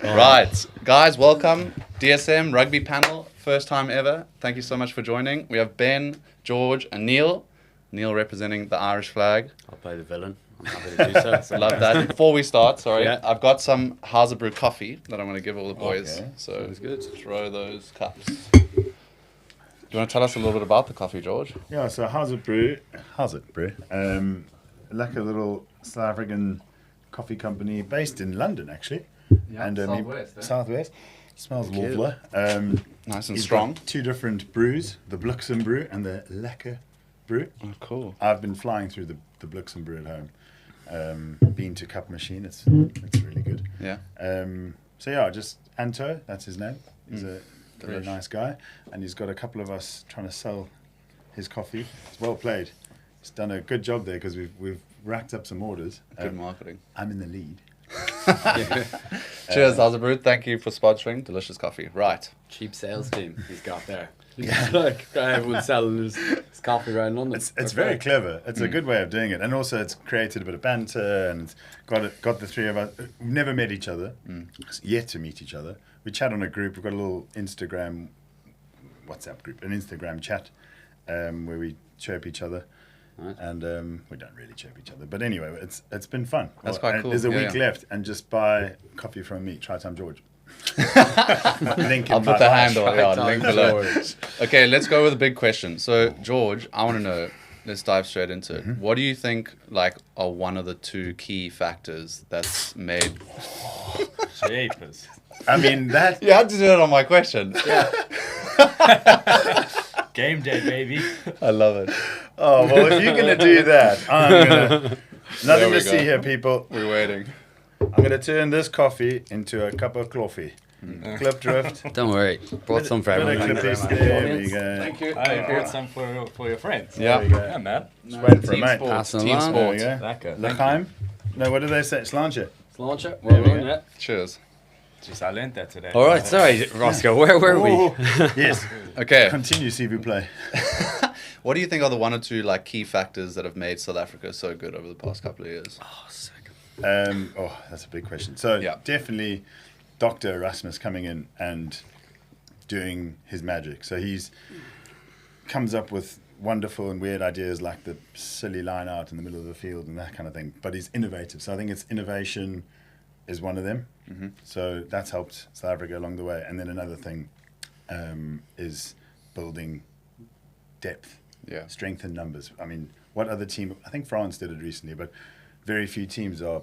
Right, guys, welcome. DSM Rugby panel, first time ever. Thank you so much for joining. We have Ben, George, and Neil. Neil representing the Irish flag. I'll play the villain. I'm happy to do so. Love that. Before we start, Yeah. I've got some House of Brew coffee that I'm going to give all the boys. Okay. So Sounds good. throw those cups. Do you want to tell us a little bit about the coffee, George? Yeah, so how's it brew? Like a little South African coffee company based in London, actually. Yeah, Southwest, eh? Southwest. Smells Thank you. lovely. Nice and He's strong. got two different brews, the Bliksem brew and the Lekker brew. Oh, cool. I've been flying through the Bliksem brew at home. Been to Cup Machine, it's really good. Yeah. So yeah, just Anto, that's his name. He's a very Delish. nice guy, and he's got a couple of us trying to sell his coffee. It's well played. He's done a good job there because we've racked up some orders. Good marketing. I'm in the lead. Cheers, House of Brew. Thank you for sponsoring delicious coffee. Right. Cheap sales team he's got there. It's like everyone's selling his coffee around London. It's very clever. It's a good way of doing it, and also it's created a bit of banter and got the three of us. We've never met each other, yet to meet each other. We chat on a group. We've got a little Instagram, WhatsApp group, an Instagram chat, where we chirp each other. Right. And we don't really chirp each other, but anyway, it's been fun. That's quite and cool. There's a Yeah, week yeah. left, and just buy coffee from me. Try time George. Link in I'll my put the bio. handle on Time link below. George. Okay, let's go with a big question. So, George, I want to know, let's dive straight into it. What do you think are one of the two key factors that's made... Jeepers. I mean that. You had to do it on my question. Game day, baby. I love it. Oh well, if you're gonna do that, I'm gonna. Nothing we to go. see here, people. We're waiting. I'm gonna turn this coffee into a cup of coffee. Clip drift. Don't worry, brought some for Bit of everyone. clippies. There we go. you. I brought some for your friends. Yeah. Yeah, man. Just waiting for a Team mate. sports. Passing Team along. There we sports. go. Lekker. L'chaim? No, what do they say? Slancher. Launch it. There Well we done, go. yeah. Cheers. Jeez, I learned that today. All right, sorry, Roscoe. Where were we? Oh, yes. Okay. Continue, see if we play. What do you think are the one or two key factors that have made South Africa so good over the past couple of years? Oh, sick. That's a big question. So Yeah. definitely Dr. Erasmus coming in and doing his magic. So he's comes up with wonderful and weird ideas like the silly line out in the middle of the field and that kind of thing. But he's innovative. So I think it's innovation is one of them. Mm-hmm. So that's helped South Africa along the way. And then another thing is building depth. Yeah. Strength in numbers. I mean, what other team? I think France did it recently, but very few teams are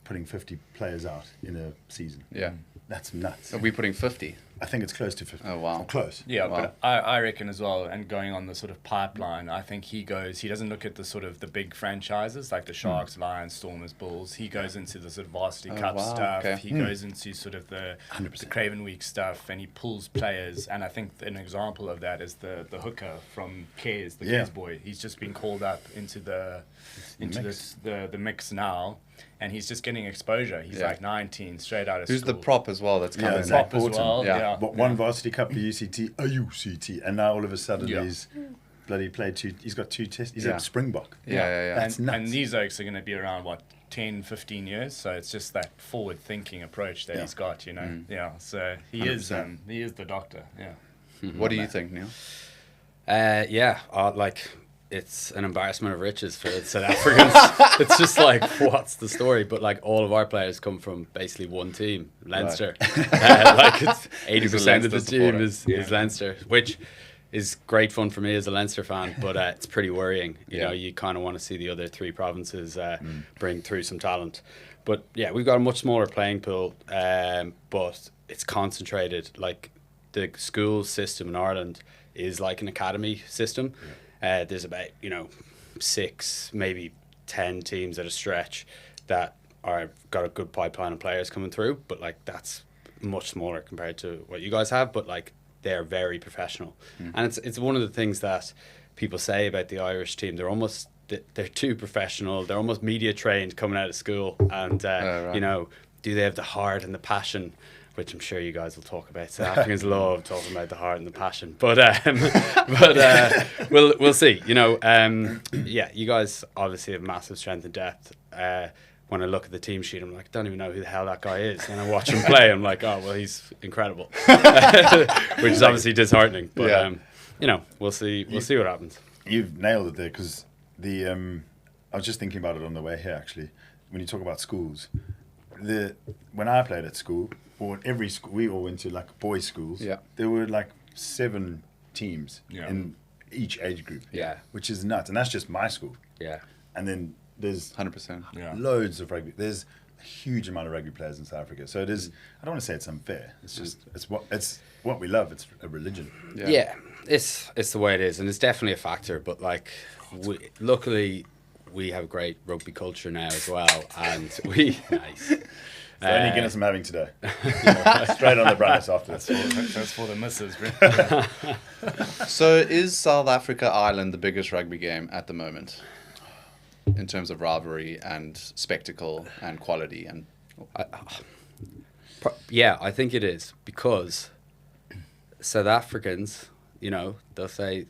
putting 50 players out in a season. Yeah. That's nuts. Are we putting 50? I think it's close to 50. Oh, wow. Or close. Yeah, Wow. but I reckon as well, and going on the sort of pipeline, I think he doesn't look at the sort of the big franchises like the Sharks, Lions, Stormers, Bulls. He goes into the sort of Varsity Oh, Cup wow, stuff. okay. He goes into sort of the 100%. Craven Week stuff, and he pulls players. And I think an example of that is the hooker from Cares, the Yeah. Cares boy. He's just been called up into the mix. the mix now, and he's just getting exposure. He's Yeah. like 19, straight out of Who's school. the prop as well that's Yeah, coming? Zach Prop as Borton. well. Yeah. Yeah. But one Varsity Cup, the UCT, and now all of a sudden Yeah. he's bloody played two. He's got two tests. He's Yeah. a Springbok. Yeah. That's nuts. And these oaks are going to be around, 10, 15 years. So it's just that forward-thinking approach that Yeah. he's got, you know. Mm. Yeah, so he is the doctor, yeah. What do you think, Neil? It's an embarrassment of riches for South Africans. It's just like, what's the story? But all of our players come from basically one team, Leinster. It's 80% of the Leinster team supporter. is Leinster, which is great fun for me as a Leinster fan, but it's pretty worrying. You know, you kind of want to see the other three provinces bring through some talent. But yeah, we've got a much smaller playing pool, but it's concentrated. Like the school system in Ireland is like an academy system. There's about 6, maybe 10 teams at a stretch that are got a good pipeline of players coming through, but that's much smaller compared to what you guys have. But they're very professional, and it's one of the things that people say about the Irish team. They're too professional. They're almost media trained coming out of school, and right. Do they have the heart and the passion? Which I'm sure you guys will talk about. South Africans love talking about the heart and the passion, but we'll see. You guys obviously have massive strength and depth. when I look at the team sheet, I'm like, I don't even know who the hell that guy is. And I watch him play, I'm like, oh, well, he's incredible. Which is obviously disheartening. But, you know, we'll see what happens. You've nailed it there, because I was just thinking about it on the way here, actually. When you talk about schools, when I played at school, or every school, we all went to like boys' schools. Yeah. There were like 7 teams in each age group. Yeah. Which is nuts. And that's just my school. Yeah. And then there's 100%. loads of rugby. There's a huge amount of rugby players in South Africa. So it is, I don't want to say it's unfair. It's just, it's what we love. It's a religion. Yeah. It's the way it is. And it's definitely a factor. But like, luckily, we have a great rugby culture now as well. And nice. So only Guinness I'm having today. Straight on the brightness after this. That's for the missus, bro. So is South Africa Ireland the biggest rugby game at the moment, in terms of rivalry and spectacle and quality? And yeah, I think it is, because South Africans, you know, they'll say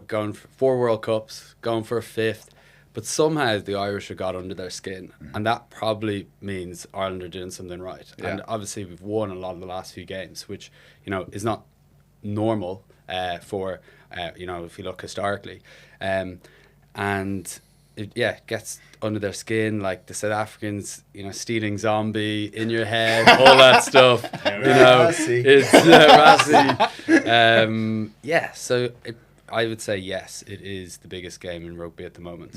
going for 4 World Cups, going for a 5th. But somehow the Irish have got under their skin, and that probably means Ireland are doing something right. Yeah. And obviously we've won a lot of the last few games, which, you know, is not normal for, you know, if you look historically. And it gets under their skin, like the South Africans, you know, stealing zombie in your head, all that stuff. You know, it's Rassie. So I would say yes, it is the biggest game in rugby at the moment.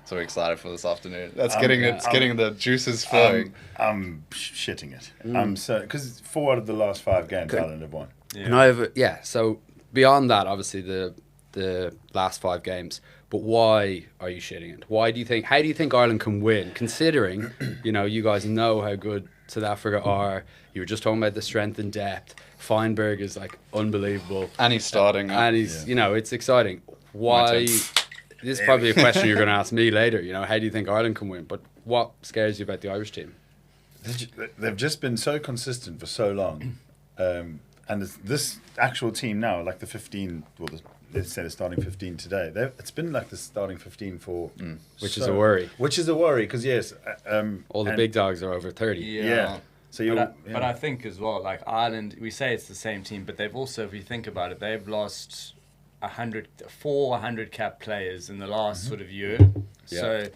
So excited for this afternoon. That's getting the juices flowing. I'm shitting it. I'm so, because 4 out of the last 5 games Ireland have won. And so beyond that, obviously the last 5 games. But why are you shitting it? How do you think Ireland can win, considering, you know, you guys know how good South Africa are. You were just talking about the strength and depth. Feinberg is like unbelievable. And he's starting. And he's, you know, it's exciting. Why? This is probably a question you're going to ask me later. You know, how do you think Ireland can win? But what scares you about the Irish team? They've just been so consistent for so long. And this actual team now, like the 15, they said it's starting 15 today. It's been like the starting 15 for... Which is a worry. Which is a worry, because yes... all the big dogs are over 30. Yeah. So but I think as well, like Ireland, we say it's the same team, but they've also, if you think about it, they've lost 400 cap players in the last sort of year. Yeah. So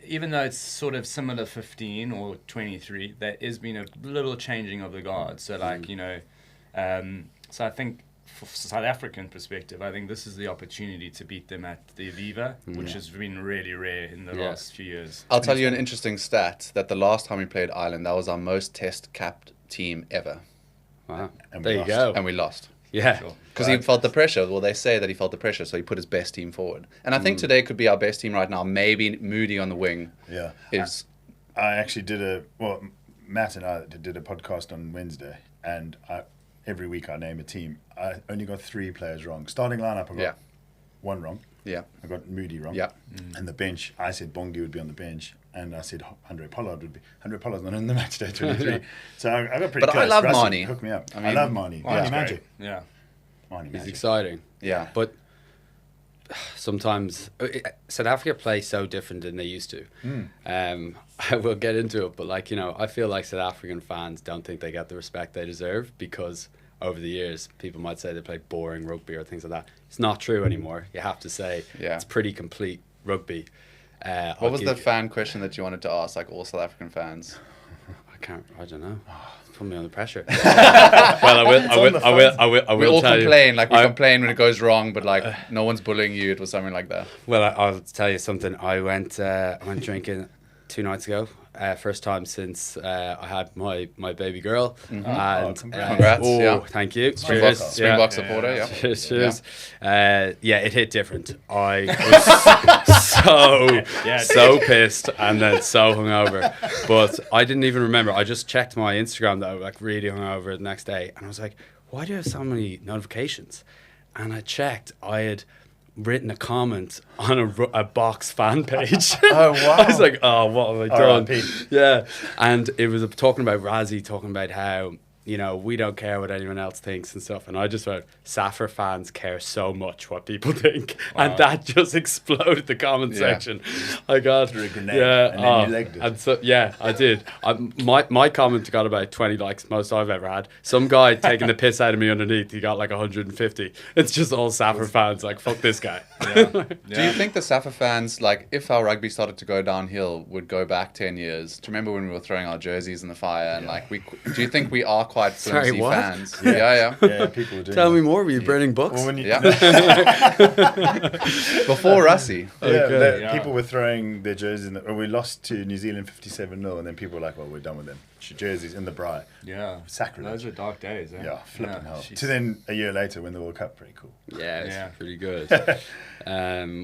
even though it's sort of similar 15 or 23, there has been a little changing of the guard. So like, you know, so I think from South African perspective, I think this is the opportunity to beat them at the Aviva, which has been really rare in the last few years. I'll tell you an interesting stat, that the last time we played Ireland, that was our most test-capped team ever. Wow. And There we you go. And we lost. Yeah. Because he felt the pressure. Well, they say that he felt the pressure, so he put his best team forward. And I think today could be our best team right now. Maybe Moody on the wing. Yeah. I actually Matt and I did a podcast on Wednesday, and every week I name a team. I only got 3 players wrong. Starting lineup, I got 1 wrong. Yeah. I got Moody wrong. Yeah. And the bench, I said Bongi would be on the bench, and I said Andre Pollard would be. Andre Pollard's not in the match day 23. So I got pretty But close. I love Rassie Marnie. Hook me up. I I, mean, love Marnie. Marnie's Marnie magic. great. Yeah. Marnie He's magic. exciting. Yeah. But sometimes South Africa play so different than they used to. I will get into it, but like, you know, I feel like South African fans don't think they get the respect they deserve, because over the years people might say they play boring rugby or things like that. It's not true anymore. You have to say it's pretty complete rugby. What was the fan question that you wanted to ask, like all South African fans? I don't know. Put me under pressure. Well, I will. We all tell complain, you, like we complain when it goes wrong, but like no one's bullying you. It was something like that. Well, I'll tell you something. I went drinking 2 nights ago. First time since I had my baby girl. And congrats. Thank you. Springbok supporter. Yeah. Cheers. Yeah, it hit different. I was so pissed and then so hungover. But I didn't even remember. I just checked my Instagram that I was like really hungover the next day, and I was like, why do I have so many notifications? And I checked. I had written a comment on a box fan page. Oh, wow. I was like, oh, what have I done? R.I.P. Yeah. And it was talking about Rassie, talking about how you know, we don't care what anyone else thinks and stuff. And I just wrote, Safra fans care so much what people think. Wow. And that just exploded the comment section. I got, Threw a grenade, and then you legged it. and so, yeah, I did. My comment got about 20 likes, most I've ever had. Some guy taking the piss out of me underneath, he got like 150. It's just all Safra fans, like, fuck this guy. Do you think the Safa fans, like, if our rugby started to go downhill, would go back 10 years? Do you remember when we were throwing our jerseys in the fire? And, like, do you think we are quite flimsy what? fans? Yeah, people were doing Tell that. me more, were you burning books? Well, when you, Yeah. Before Russie. Okay. People were throwing their jerseys we lost to New Zealand 57-0, and then people were like, well, we're done with them. Jerseys in the braai. Yeah. Sacrilege. Those are dark days, eh? Yeah, flipping hell. Jeez. To then a year later win the World Cup, pretty cool. Yeah, it's Yeah. pretty good.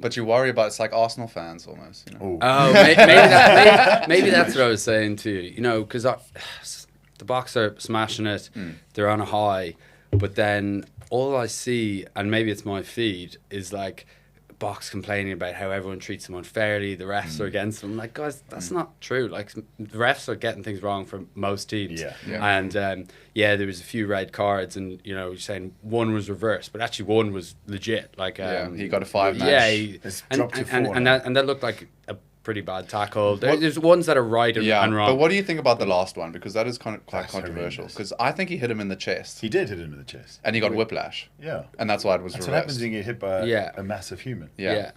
But you worry about, it's like Arsenal fans almost, you know? Ooh. Oh, maybe that's what I was saying to you. You know, because the Boks are smashing it. They're on a high. But then all I see, and maybe it's my feed, is like Boks complaining about how everyone treats them unfairly. The refs are against them. I'm like, guys, that's not true. Like, the refs are getting things wrong for most teams. Yeah. And there was a few red cards, and you know, you're saying one was reversed, but actually one was legit. Like, He got a 5-match. Yeah, It's dropped to 4 and now. that looked like a pretty bad tackle. There's ones that are right and wrong. But what do you think about the last one? Because that is quite That's controversial. horrendous. Because I think he hit him in the chest. He did hit him in the chest. And he got whiplash. Yeah. And that's why it was That's what reversed. happens when you get hit by Yeah. a massive human. Yeah.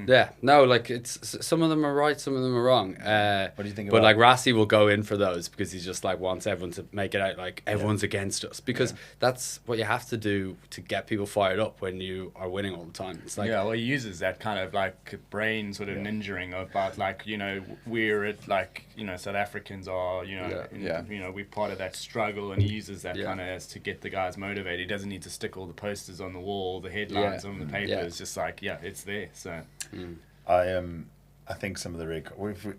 Yeah, no, like some of them are right, some of them are wrong. What do you think But about- like Rassi will go in for those because he just like wants everyone to make it out like everyone's against us, because that's what you have to do to get people fired up when you are winning all the time. It's like Well, he uses that kind of like brain sort of ninjuring about like, you know, we're at like, you know, South Africans are, you know, you know, we're part of that struggle, and he uses that kind of as to get the guys motivated. He doesn't need to stick all the posters on the wall, the headlines on the paper. It's just like, it's there. So I think some of the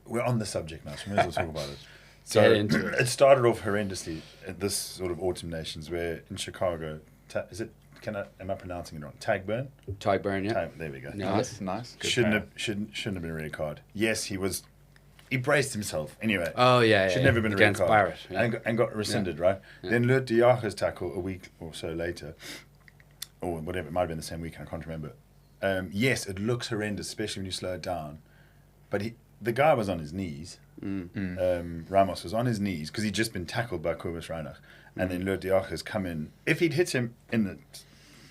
we're on the subject now, so we may as well talk about it. So Get into it. it started off horrendously at this sort of autumn nations, where in Chicago, am I pronouncing it wrong? Tagburn? Tyburn, yeah. There we go. Nice. Good Shouldn't plan. have been a red card. Yes, he braced himself. Anyway. Oh yeah, Should yeah, never been a red against card. Barrett, yeah. And got rescinded, right? Then Lurt de Jager's tackle a week or so later, or whatever, it might have been the same weekend, I can't remember. Yes, it looks horrendous, especially when you slow it down. But the guy was on his knees. Ramos was on his knees because he'd just been tackled by Kobus Reinach. And then Lurt de Jager's come in. If he'd hit him in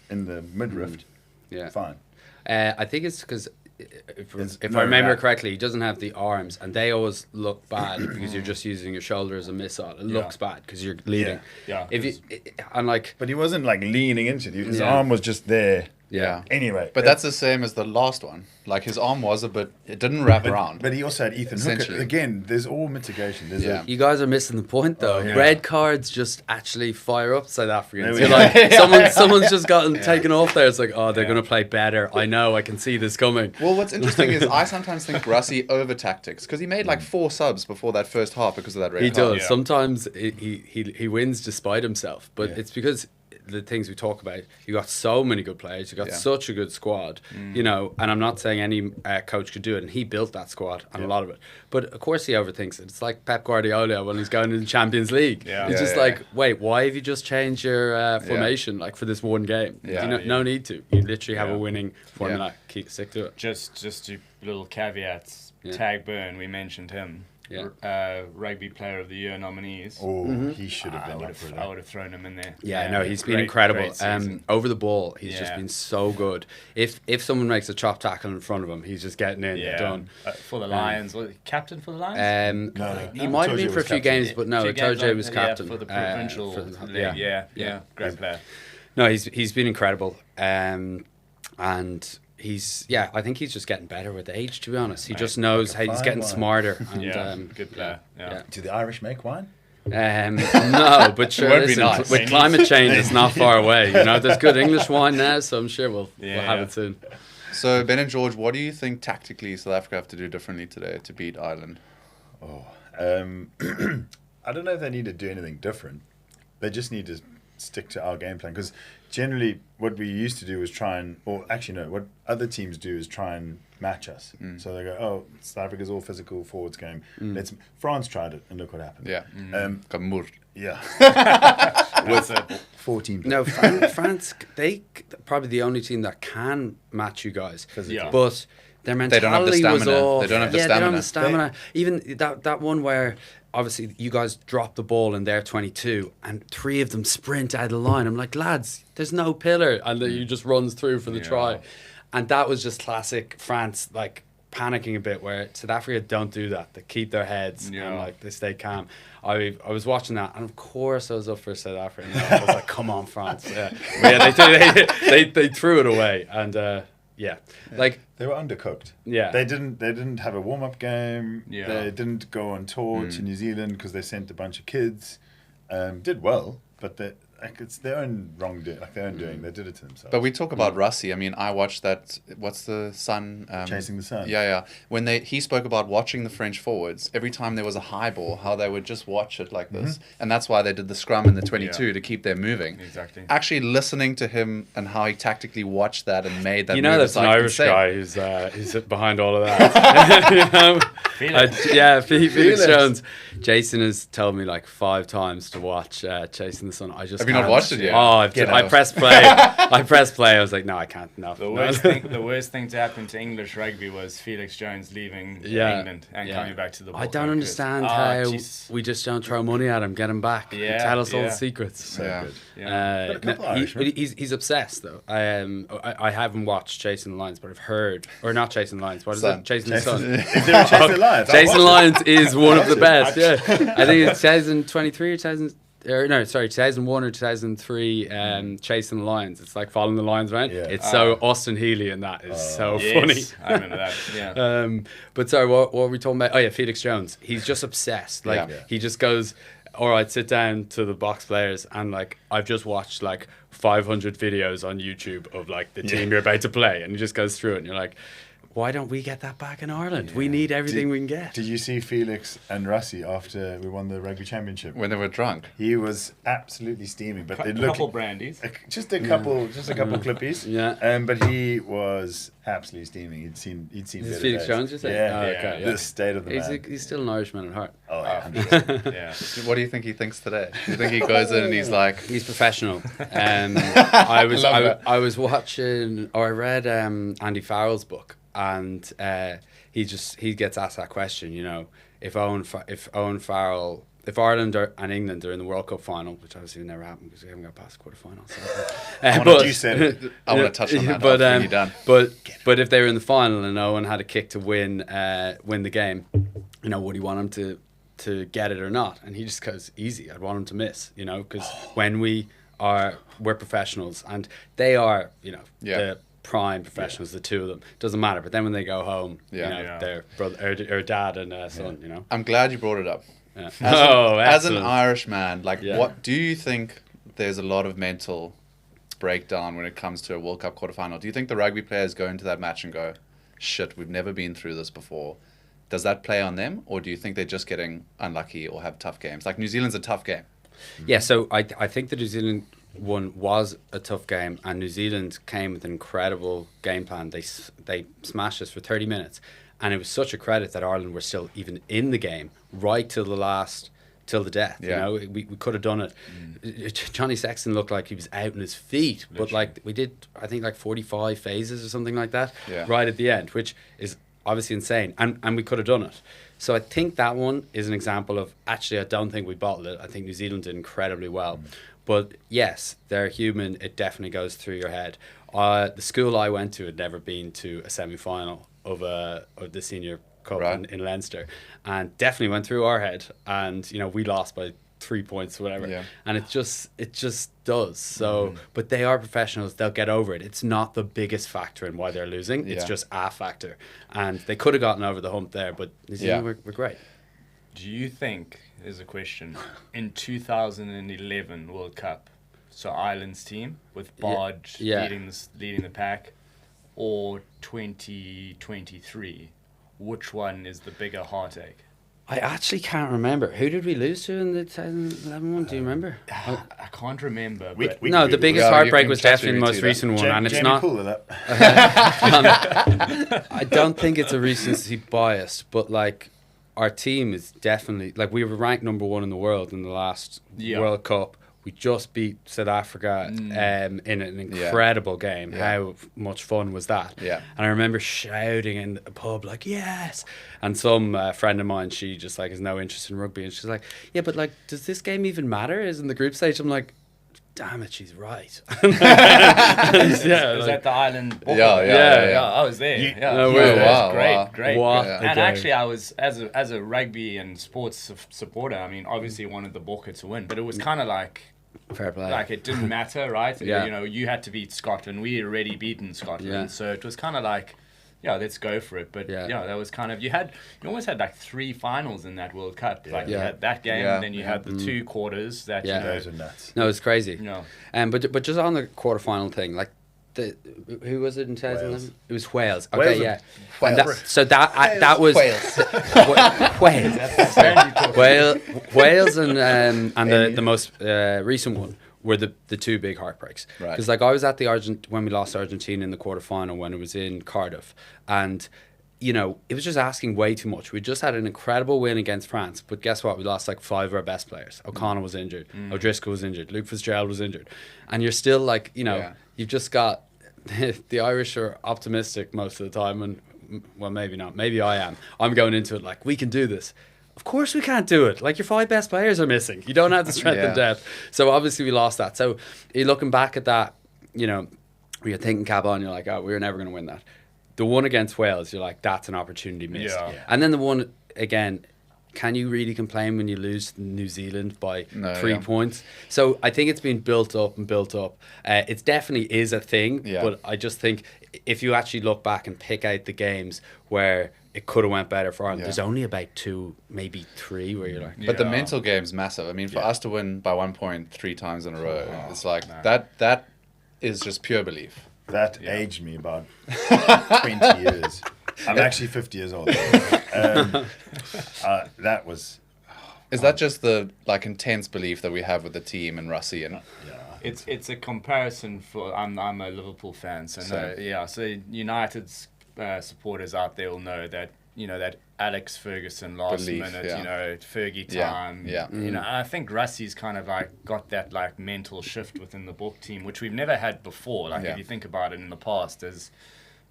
the midriff, fine. I think it's because if no I remember react. correctly, he doesn't have the arms, and they always look bad because you're just using your shoulder as a missile. It looks bad because you're leading. Yeah. If you and like, But he wasn't like leaning into it. His Yeah. arm was just there. Yeah. Anyway. But that's the same as the last one. Like, his arm was a bit... It didn't wrap around. But he also had Ethan Hooker. Essentially. Again, there's all mitigation. There's Yeah. you guys are missing the point though. yeah. Red cards just actually fire up South Africans. There we You're go. like someone's just gotten taken off there. It's like, oh, they're gonna play better. I know, I can see this coming. Well, what's interesting is I sometimes think Russie over tactics, because he made like 4 subs before that first half because of that red He card. does. Yeah. Sometimes he wins despite himself, but it's because the things we talk about, you got so many good players, you got such a good squad, you know, and I'm not saying any coach could do it, and he built that squad and a lot of it, but of course he overthinks it. It's like Pep Guardiola when he's going in the Champions League. Yeah. It's Yeah, just yeah, like, wait, why have you just changed your formation like for this one game? Yeah. You know, no need to. You literally have Yeah. a winning formula. Stick to it. just to little caveats. Tag Burn, we mentioned him. Yeah. Rugby Player of the Year nominees. He should have I been would up for have, that. I would have thrown him in there. Yeah, no, he's been Great- incredible. great season. Over the ball, he's just Yeah. been so good. If someone makes a chop tackle in front of him, he's just getting in, done. For the Lions, captain for the Lions. No, He might have been Tojo for a was few captain. games, but no, Few games Tojo on- was captain for the provincial for the- league. Yeah, great player. No, he's been incredible, and I think he's just getting better with age. To be honest, he just knows how he's fine getting wine. smarter. And, Yeah, good player. Yeah. Do the Irish make wine? No, but sure, won't be listen, nice. with climate change, it's not far away. You know, there's good English wine now, so I'm sure we'll have it soon. So, Ben and George, what do you think tactically South Africa have to do differently today to beat Ireland? I don't know if they need to do anything different. They just need to stick to our game plan, because generally what we used to do is what other teams do is try and match us. So they go, oh, South Africa's all physical forwards game. France tried it and look what happened. Yeah. Kamur. Yeah. That's it. 14. No, France, they probably the only team that can match you guys. Yeah. But their They don't have the mentality was stamina. off. They don't have the They don't have the stamina. stamina. Even that one where obviously you guys dropped the ball in their 22 and 3 of them sprint out of the line. I'm like, lads, there's no pillar. And then you just runs through for the try. And that was just classic France, like panicking a bit, where South Africa don't do that. They keep their heads and like they stay calm. I was watching that, and of course I was up for South Africa. And I was like, "Come on, France!" Yeah, but yeah, they threw it away, and like they were undercooked. Yeah, they didn't have a warm up game. Yeah. They didn't go on tour to New Zealand because they sent a bunch of kids. Did well, but it's their own wrongdoing. Like their own doing. They did it to themselves. But we talk about Russie. I mean, I watched that. What's the Sun? Chasing the Sun. Yeah. When he spoke about watching the French forwards, every time there was a high ball, how they would just watch it like this, and that's why they did the scrum in the 22 to keep them moving. Exactly. Actually, listening to him and how he tactically watched that and made that. you know, move that's is an like Irish insane. guy who's behind all of that. You know? Felix Jones. Jason has told me like 5 times to watch Chasing the Sun. I just Have you not can't. watched it yet? Oh, I pressed play. I pressed play. I was like, no, I can't. No. The worst thing to happen to English rugby was Felix Jones leaving England and coming back to the ball. I don't understand how we just don't throw money at him, get him back, tell us all the secrets. Yeah. But a couple Irish, right? He's obsessed though. I haven't watched Chasing the Lions, but I've heard, or not Chasing the Lions. What is Sun. it? Chasing the Sun. If they were Chasing the Lions, Chasing the Lions is one of the best. Watch Yeah, I think it's 2023 or 2001 or 2003. Chasing the Lions. It's like following the Lions around. Yeah. It's so Austin Healy, and that is so funny. I remember that. Yeah. But sorry, what were we talking about? Oh yeah, Felix Jones. He's just obsessed. Like he just goes, all right, sit down to the box players, and like I've just watched like 500 videos on YouTube of like the team you're about to play, and he just goes through it, and you're like, why don't we get that back in Ireland? We need everything we can get. Did you see Felix and Russie after we won the rugby championship? When they were drunk. He was absolutely steaming, but they A looked couple brandies. just a couple clippies. Yeah. But he was absolutely steaming. He'd seen Is better this Felix days. Jones, you say? Yeah. Oh, okay, yeah. The state of the man. He's still an Irishman at heart. Oh, yeah. 100%. Yeah. What do you think he thinks today? Do you think he goes in and he's like, He's professional. I was watching, or I read Andy Farrell's book, and he gets asked that question. You know, if Owen Farrell, if Ireland and England are in the World Cup final, which obviously will never happen because we haven't got past the quarterfinals. You said it. I want to touch on that after you're done. But if they were in the final and Owen had a kick to win the game, you know, would he want him to get it or not? And he just goes, easy. I'd want him to miss. You know, because when we're professionals, and they are, you know, the prime professionals, the two of them, doesn't matter. But then when they go home, you know, their brother or dad and son, you know. I'm glad you brought it up. Yeah. As an Irish man, like, what do you think? There's a lot of mental breakdown when it comes to a World Cup quarterfinal. Do you think the rugby players go into that match and go, shit, we've never been through this before? Does that play on them, or do you think they're just getting unlucky or have tough games? Like, New Zealand's a tough game. Yeah, so I think the New Zealand one was a tough game, and New Zealand came with an incredible game plan. They smashed us for 30 minutes, and it was such a credit that Ireland were still even in the game right till the death. You know, we could have done it. Johnny Sexton looked like he was out on his feet, but like we did, I think like 45 phases or something like that right at the end, which is obviously insane, and we could have done it. So I think that one is an example of, actually, I don't think we bottled it. I think New Zealand did incredibly well. But yes, they're human. It definitely goes through your head. The school I went to had never been to a semi-final of the senior cup in Leinster, and definitely went through our head. And you know, we lost by 3 points or whatever, and it just does. So but they are professionals, they'll get over it. It's not the biggest factor in why they're losing. It's just a factor, and they could have gotten over the hump there, but New Zealand were great. Do you think, there's a question, in 2011 World Cup, so Ireland's team with Barge leading the pack, or 2023, which one is the bigger heartache? I actually can't remember. Who did we lose to in the 2011 one? Do you remember? I can't remember. No, the biggest heartbreak was definitely the most recent one, and it's Jamie not. Pull it up. I don't think it's a recency bias, but like our team is definitely, like, we were ranked number 1 in the world in the last World Cup. We just beat South Africa in an incredible game. How much fun was that? Yeah. And I remember shouting in the pub, like, yes! And some friend of mine, she just, like, has no interest in rugby. And she's like, yeah, but, like, does this game even matter? Is in the group stage? I'm like, damn it, she's right. Is that the island? Yeah. I was there. Great. What and actually, I was as a rugby and sports supporter. I mean, obviously wanted the Bokke to win, but it was kind of like fair play. Like it didn't matter, right? Yeah. You know, you had to beat Scotland. We had already beaten Scotland, Yeah. so it was kind of like, yeah, let's go for it. But yeah, that was kind of you almost had like 3 finals in that World Cup. Like you had that game, and then you had the 2 quarters. That Those are nuts. No, it's crazy. No. But just on the quarterfinal thing, like who was it in 2011? Wales. It was Wales. Okay, Wales. yeah. Wales. And that was Wales. Wales and the most recent one were the 2 big heartbreaks. Right. Because like I was at when we lost Argentina in the quarterfinal when it was in Cardiff, and you know it was just asking way too much. We just had an incredible win against France, but guess what? We lost like 5 of our best players. O'Connell was injured, O'Driscoll was injured, Luke Fitzgerald was injured, and you're still like, you know, you've just got the Irish are optimistic most of the time, and well, maybe not. Maybe I am. I'm going into it like we can do this. Of course we can't do it. Like your 5 best players are missing. You don't have the strength and depth. So obviously we lost that. So you're looking back at that, you know, you're thinking cap on, you're like, oh, we were never going to win that. The one against Wales, you're like, that's an opportunity missed. Yeah. And then the one, again, can you really complain when you lose New Zealand by 3 points? So I think it's been built up and built up. It definitely is a thing, but I just think if you actually look back and pick out the games where it could have went better for Ireland, there's only about 2, maybe 3 where you're like... But the mental game's massive. I mean, for us to win by 1 point 3 times in a row, it's like that is just pure belief. That aged me about 20 years. I'm actually 50 years old. That was... Is that just the like intense belief that we have with the team and Russie and... It's a comparison for... I'm a Liverpool fan, so so United's supporters out there will know that, you know, that Alex Ferguson last minute, you know, Fergie time. You know, I think Russie's kind of like got that like mental shift within the Bokke team, which we've never had before. Like if you think about it in the past as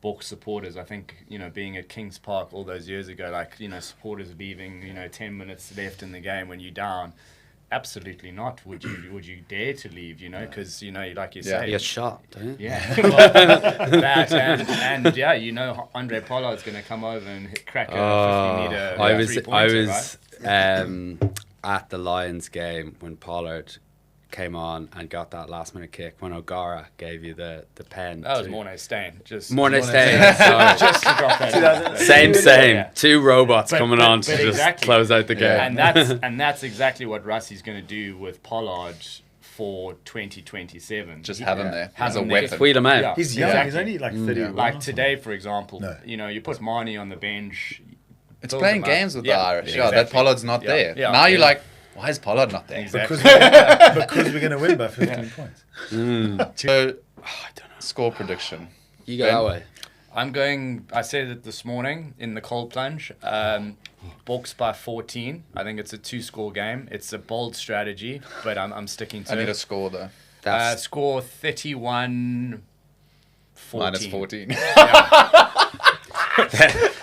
Bokke supporters, I think, you know, being at Kings Park all those years ago, like, you know, supporters leaving, you know, 10 minutes left in the game when you're down. Absolutely not. Would you dare to leave? You know, because you know, like you say, you get shot, don't you? Yeah, well, that and you know, Andre Pollard's going to come over and crack a 50-meter. I was right? at the Lions game when Pollard came on and got that last minute kick when O'Gara gave you the pen. That was Morné Steyn. Morné Steyn. Sorry. Just to drop that. Same. Yeah. 2 robots coming on to just exactly. close out the game. And that's exactly what Russie's going to do with Pollard for 2027. Just have him there Have as a him there. weapon. Wheel him out. Yeah, he's young. Exactly. He's only like 31. Like today, for example, you know, you put Marnie on the bench. It's playing games with the Irish. exactly. That Pollard's not there. Now you're like, why is Pollard not there? Exactly. Because we're going to win by 15 points. So, I don't know. Score prediction. You go that way. I'm going, I said it this morning in the cold plunge, Boks by 14. I think it's a 2-score game. It's a bold strategy, but I'm sticking to it. I need a score though. Score 31-14. Minus 14.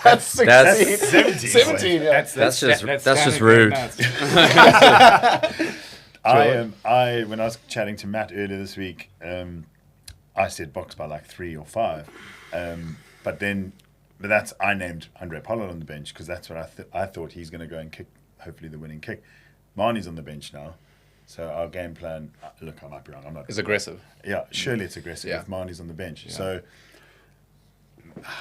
That's 17. 17. That's just standard rude. When I was chatting to Matt earlier this week, I said Boks by like 3 or 5, but I named Andre Pollard on the bench because that's what I thought he's going to go and kick, hopefully the winning kick. Marnie's on the bench now, so our game plan. Look, I might be wrong. I'm not. It's aggressive. Yeah, surely it's aggressive if Marnie's on the bench. Yeah. So.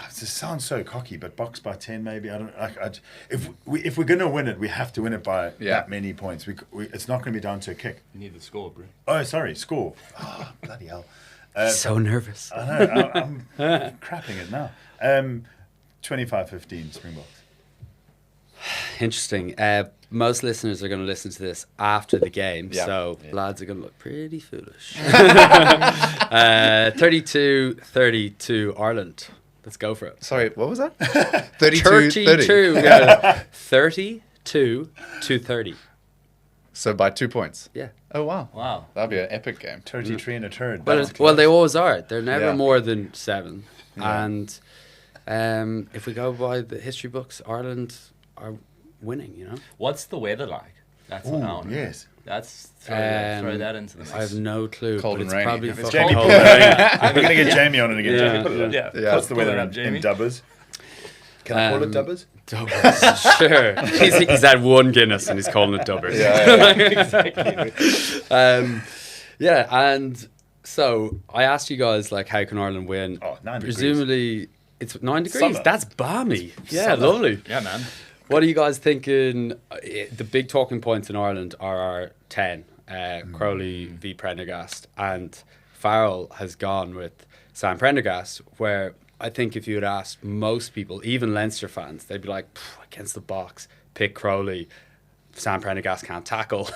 This sounds so cocky, but Boks by 10 maybe. I don't. If we're gonna win it, we have to win it by that many points. It's not going to be down to a kick. You need the score, bro. Oh, sorry, score. Oh, bloody hell! So nervous. I know. I'm crapping it now. 25-15 Springboks. Interesting. Most listeners are going to listen to this after the game, so lads are going to look pretty foolish. 32-32 Ireland. Let's go for it. Sorry, what was that? 32, 32. 30. Yeah. 32 to 30. So by 2 points. Yeah. Oh, wow. Wow. That'd be an epic game. 33 and a turd. Well, they always are. They're never Yeah. more than 7. Yeah. And if we go by the history books, Ireland are winning, you know? What's the weather like? That's what I Oh, want to know. yes. That's throw that into the mix. I have no clue. Cold but and it's rainy. probably If It's fucking Jamie, cold pull and it rainy. up. We're going to get Jamie on it again. Yeah, Jamie, pull it up. Yeah. Yeah. What's the Pull it weather up, in Jamie. Dubbers? Can I call it Dubbers? Dubbers, sure. He's had one Guinness and he's calling it Dubbers. Yeah. Yeah, and so I asked you guys, like, how can Ireland win? Oh, 9 degrees. Presumably, it's 9 degrees. Summer. That's balmy. Yeah, Summer. lovely. Yeah, man. What are you guys thinking? The big talking points in Ireland are our 10, Crowley v Prendergast, and Farrell has gone with Sam Prendergast, where I think if you had asked most people, even Leinster fans, they'd be like, against the box, pick Crowley. Sam Prendergast can't tackle.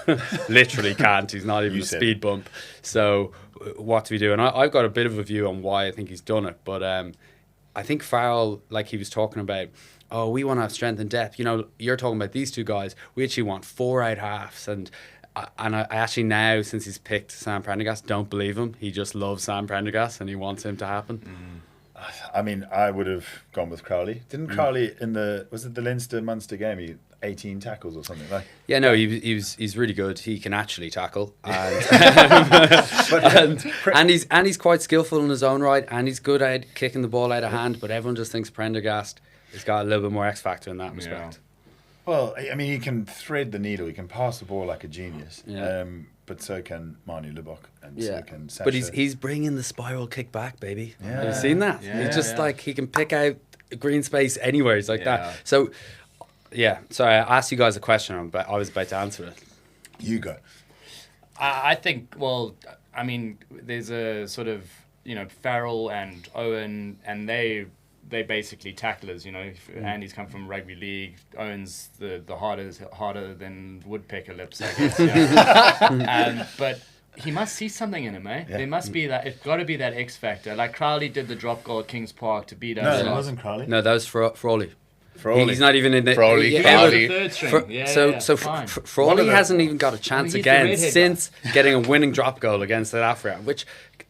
Literally can't. He's not even a speed bump. So what do we do? And I've got a bit of a view on why I think he's done it. But I think Farrell, like he was talking about, oh, we want to have strength and depth. You know, you're talking about these 2 guys. We actually want 4 out halves. And I actually now, since he's picked Sam Prendergast, don't believe him. He just loves Sam Prendergast and he wants him to happen. I mean, I would have gone with Crowley. Didn't Crowley was it the Leinster-Munster game, he 18 tackles or something like? Yeah, no, he's really good. He can actually tackle, and and he's quite skillful in his own right, and he's good at kicking the ball out of hand. But everyone just thinks Prendergast has got a little bit more X factor in that respect. Well, I mean, he can thread the needle. He can pass the ball like a genius. Yeah. But so can Manu Lubbock, and so can Sasha. But he's bringing the spiral kick back, baby. Yeah. Have you seen that? Yeah, He's just yeah. like he can pick out green space anywhere. He's like Yeah. that. So, yeah. Sorry, I asked you guys a question, but I was about to answer it. You go. I think, well, I mean, there's a sort of, Farrell and Owen, and they basically tacklers, Andy's come from rugby league, Owen's the harder than woodpecker lips, I guess. Yeah. But he must see something in him, eh? Yeah. There must be it's got to be that X factor. Like Crowley did the drop goal at Kings Park to beat No, us. it wasn't Crowley. No, that was Frawley. Frawley. He's not even in the Frawley, yeah, Crowley. Third string. So Frawley hasn't even got a chance he's the again redhead since getting a winning drop goal against South Africa, which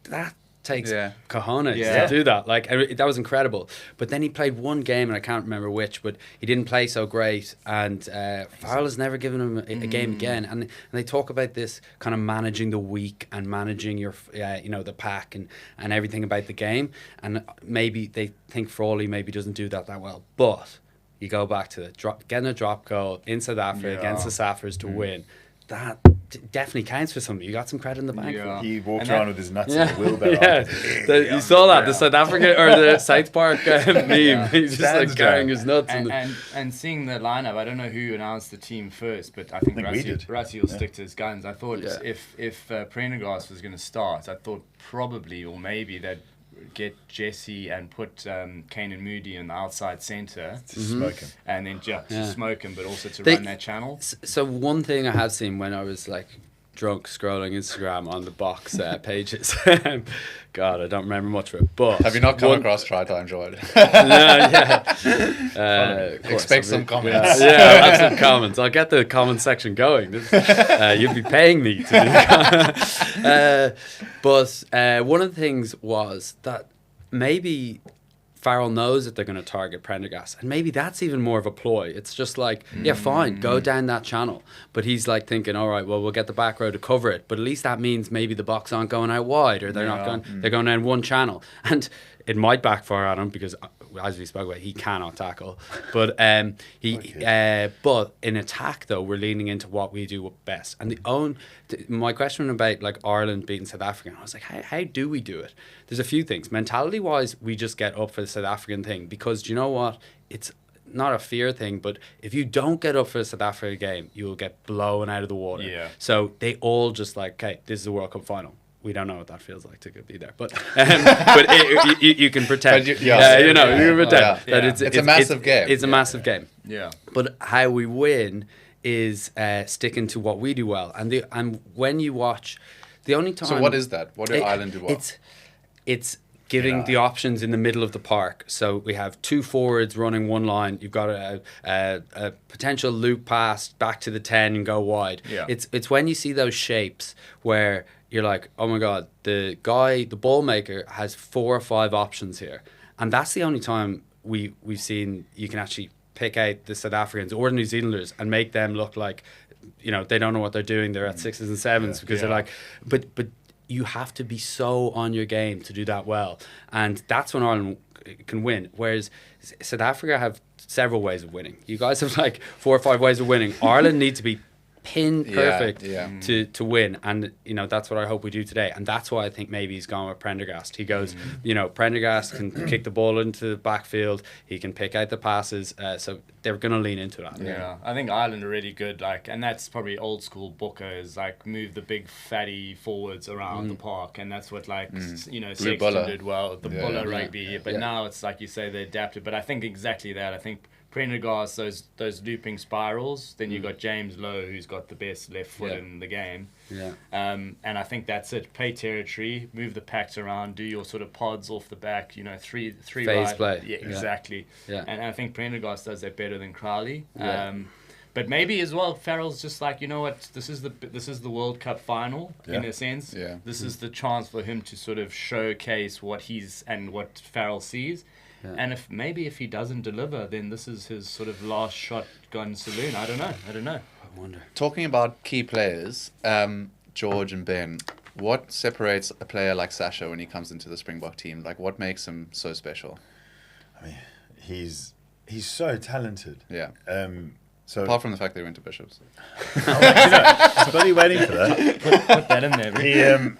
that takes cojones Yeah. to do that. Like that was incredible. But then he played one game, and I can't remember which, but he didn't play so great. And Farrell has never given him a game again. And they talk about this kind of managing the week and managing your, the pack and everything about the game. And maybe they think Frawley maybe doesn't do that well, but. You go back to getting a drop goal in South Africa against the Saffers to win. That definitely counts for something. You got some credit in the bank. Yeah. He walked around with his nuts in Yeah, a wheelbarrow. you saw that, the South Africa or the South Park meme. He's just Stands like carrying down. his nuts. And seeing the lineup, I don't know who announced the team first, but I think we did. Rassie will stick to his guns. I thought Yeah. if Prendergast was going to start, I thought probably or maybe they'd get Jesse and put Kane and Moody in the outside centre To smoke him. and then Yeah. to smoke him, but also to They- run that channel. So one thing I have seen when I was like drunk scrolling Instagram on the box pages. God, I don't remember much of it. But Have you not come across Try Time Jordan? Expect some comments. Yeah, I'll have some comments. I'll get the comment section going. You'd be paying me to do that. But one of the things was that maybe Farrell knows that they're going to target Prendergast, and maybe that's even more of a ploy. It's just like, yeah, fine, go down that channel. But he's like thinking, all right, well, we'll get the back row to cover it. But at least that means maybe the Boks aren't going out wide, or they're not going. They're going down one channel, and it might backfire on him because, as we spoke about, he cannot tackle. But but in attack though, we're leaning into what we do best. And my question about like Ireland beating South Africa, I was like, how do we do it? There's a few things. Mentality wise, we just get up for the South African thing because do you know what? It's not a fear thing, but if you don't get up for the South Africa game, you will get blown out of the water. Yeah. So they all just like, okay, this is a World Cup final. We don't know what that feels like to be there, but you can pretend. But you can pretend that Yeah. It's a massive game. It's a massive game. Yeah. But how we win is sticking to what we do well, and when you watch, the only time. So what is that? What do Ireland do well? It's giving the options in the middle of the park. So we have 2 forwards running one line. You've got a potential loop pass back to the 10 and go wide. Yeah. It's when you see those shapes where you're like, oh my God, the ball maker has 4 or 5 options here. And that's the only time we've seen you can actually pick out the South Africans or the New Zealanders and make them look like, they don't know what they're doing. They're at 6s and 7s because they're like, but you have to be so on your game to do that well. And that's when Ireland can win. Whereas South Africa have several ways of winning. You guys have like 4 or 5 ways of winning. Ireland need to be pin perfect to win. And, that's what I hope we do today. And that's why I think maybe he's gone with Prendergast. He goes, Prendergast can kick the ball into the backfield. He can pick out the passes. So they're going to lean into that. Yeah, I think Ireland are really good. And that's probably old school Booker is move the big fatty forwards around the park. And that's what Sexton did well, the Buller rugby. But now it's like you say, they adapted. But I think exactly that. I think Prendergast, those looping spirals. Then you've got James Lowe, who's got the best left foot in the game. Yeah. And I think that's it. Play territory, move the packs around, do your sort of pods off the back. Three phase right. play. Yeah, exactly. Yeah. And I think Prendergast does that better than Crowley. Yeah. But maybe as well, Farrell's just like, you know what? This is the World Cup final in a sense. Yeah. This is the chance for him to sort of showcase what what Farrell sees. Yeah. And if he doesn't deliver, then this is his sort of last shotgun saloon. I don't know. I wonder. Talking about key players, George and Ben, what separates a player like Sasha when he comes into the Springbok team? Like, what makes him so special? I mean, he's so talented. Yeah. So apart from the fact that he went to Bishops. I was bloody waiting for that. Put that in there.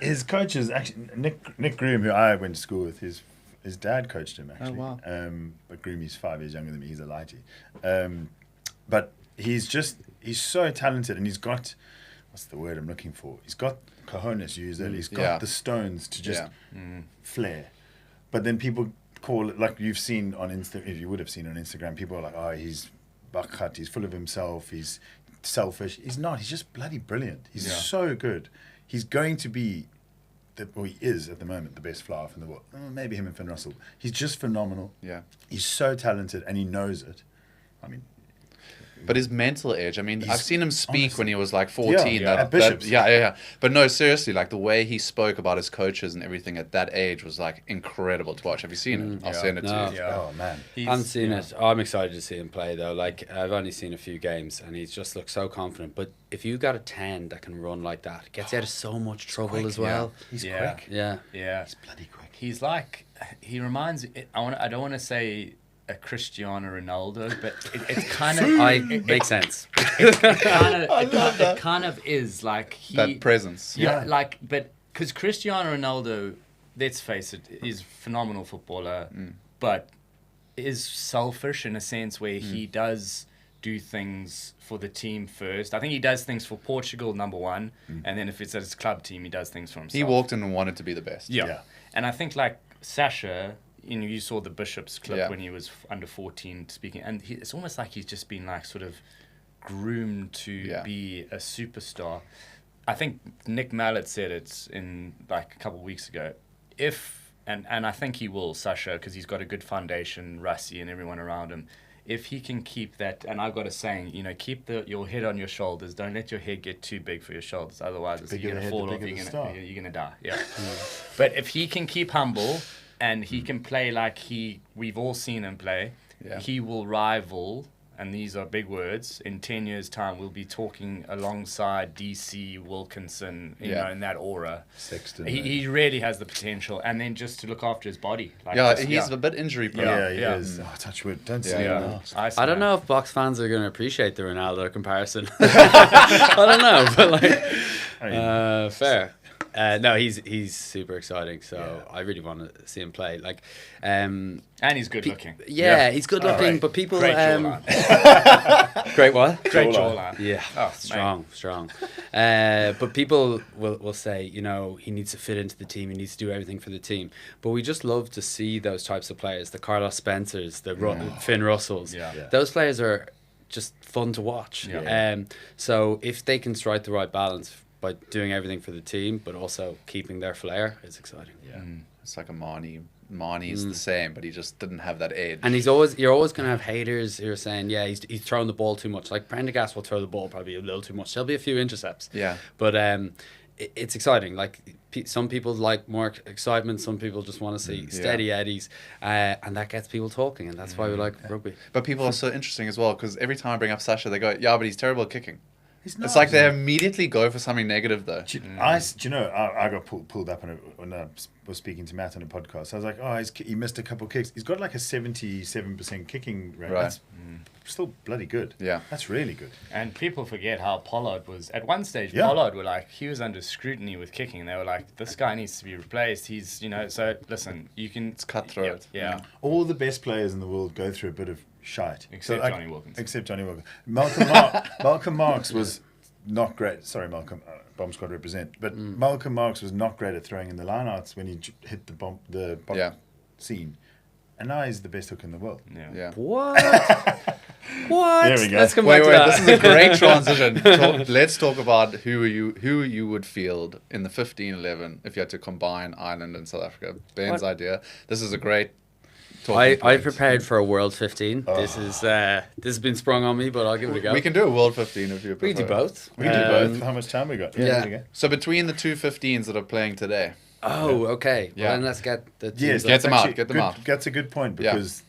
His coaches, actually, Nick Groom, who I went to school with, his dad coached him, actually. Oh, wow. But Groom, he's 5 years younger than me. He's a lighty. But he's so talented, and he's got, what's the word I'm looking for? He's got cojones, you used earlier. He's got the stones to just flare. But then people call it, like you've seen on Instagram, you would have seen on Instagram, people are like, oh, he's bakhat, he's full of himself, he's selfish. He's not. He's just bloody brilliant. He's so good. He's going to be, he is at the moment the best fly-off in the world. Maybe him and Finn Russell. He's just phenomenal. Yeah. He's so talented and he knows it. I mean, but his mental edge, I mean, I've seen him speak when he was like 14. At Bishops. But no, seriously, like the way he spoke about his coaches and everything at that age was like incredible to watch. Have you seen it? I'll send it to you. Oh, man. I haven't seen it. I'm excited to see him play, though. Like, I've only seen a few games and he's just looked so confident. But if you got a 10 that can run like that, it gets you out of so much trouble as well. He's quick. Yeah. He's bloody quick. He's like, he reminds, I don't want to say a Cristiano Ronaldo, but it's kind of makes sense. It kind of is like that presence. Yeah, like, but because Cristiano Ronaldo, let's face it, is a phenomenal footballer, but is selfish in a sense where he does do things for the team first. I think he does things for Portugal, number one, and then if it's at his club team, he does things for himself. He walked in and wanted to be the best. Yeah. And I think like Sasha, you saw the Bishops clip when he was under 14 speaking, and it's almost like he's just been like sort of groomed to be a superstar. I think Nick Mallett said it in like a couple of weeks ago. And I think he will, Sasha, because he's got a good foundation, Rassi and everyone around him. If he can keep that, and I've got a saying, keep your head on your shoulders. Don't let your head get too big for your shoulders. Otherwise, you're going to fall off. You're going to die. Yeah. But if he can keep humble, and he can play like we've all seen him play. Yeah. He will rival, and these are big words, in 10 years' time, we'll be talking alongside DC, Wilkinson, you know, in that aura. Sexton. He really has the potential. And then just to look after his body. Like he's a bit injury prone. Yeah, he is. Oh, touch wood. Don't say that. I don't know if Box fans are going to appreciate the Ronaldo comparison. I don't know, but like, fair. No, he's super exciting. So I really want to see him play. Like, and he's good looking. Yeah, he's good looking. Right. But people, great jawline. Great what? Great jawline. Yeah, strong. But people will say, he needs to fit into the team. He needs to do everything for the team. But we just love to see those types of players. The Carlos Spencers, the Finn Russells. Yeah. Those players are just fun to watch. Yeah. So if they can strike the right balance by doing everything for the team, but also keeping their flair. It's exciting. Yeah. It's like a Marnie. Marnie's the same, but he just didn't have that edge. And you're always going to have haters who are saying, yeah, he's throwing the ball too much. Like Prendergast will throw the ball probably a little too much. There'll be a few intercepts. Yeah. But it's exciting. Like some people like more excitement. Some people just want to see steady eddies, and that gets people talking. And that's why we like rugby. But people are so interesting as well, because every time I bring up Sasha, they go, yeah, but he's terrible at kicking. He's not. It's like they immediately go for something negative, though. Do you know, I got pulled up when I was speaking to Matt on a podcast. I was like, he missed a couple of kicks. He's got like a 77% kicking rate. Right. That's still bloody good. Yeah. That's really good. And people forget how Pollard was. At one stage, Yeah. Pollard were like, he was under scrutiny with kicking. They were like, this guy needs to be replaced. He's, so listen, you can... It's cutthroat. Yeah. All the best players in the world go through a bit of shite. Except Johnny Wilkinson. Except Johnny Wilkinson. Malcolm Marks was not great. Sorry, Malcolm. Bomb squad represent. But Malcolm Marks was not great at throwing in the lineouts when he hit the bottom scene. And now he's the best hook in the world. Yeah. What? What? There we go. Let's come back to Wait, that. this is a great transition. Let's talk about who you would field in the 15-11 if you had to combine Ireland and South Africa. Ben's idea. This is a great I point. prepared for a World 15. This has been sprung on me, but I'll give it a go. We can do a World 15 if you prefer. We can do both. We can do both. How much time we got? Yeah. There we go. So between the two 15s that are playing today. Oh, okay. Yeah. Well, then let's get the teams Yes, up. Get them out, actually get them good- out. That's a good point Yeah. because,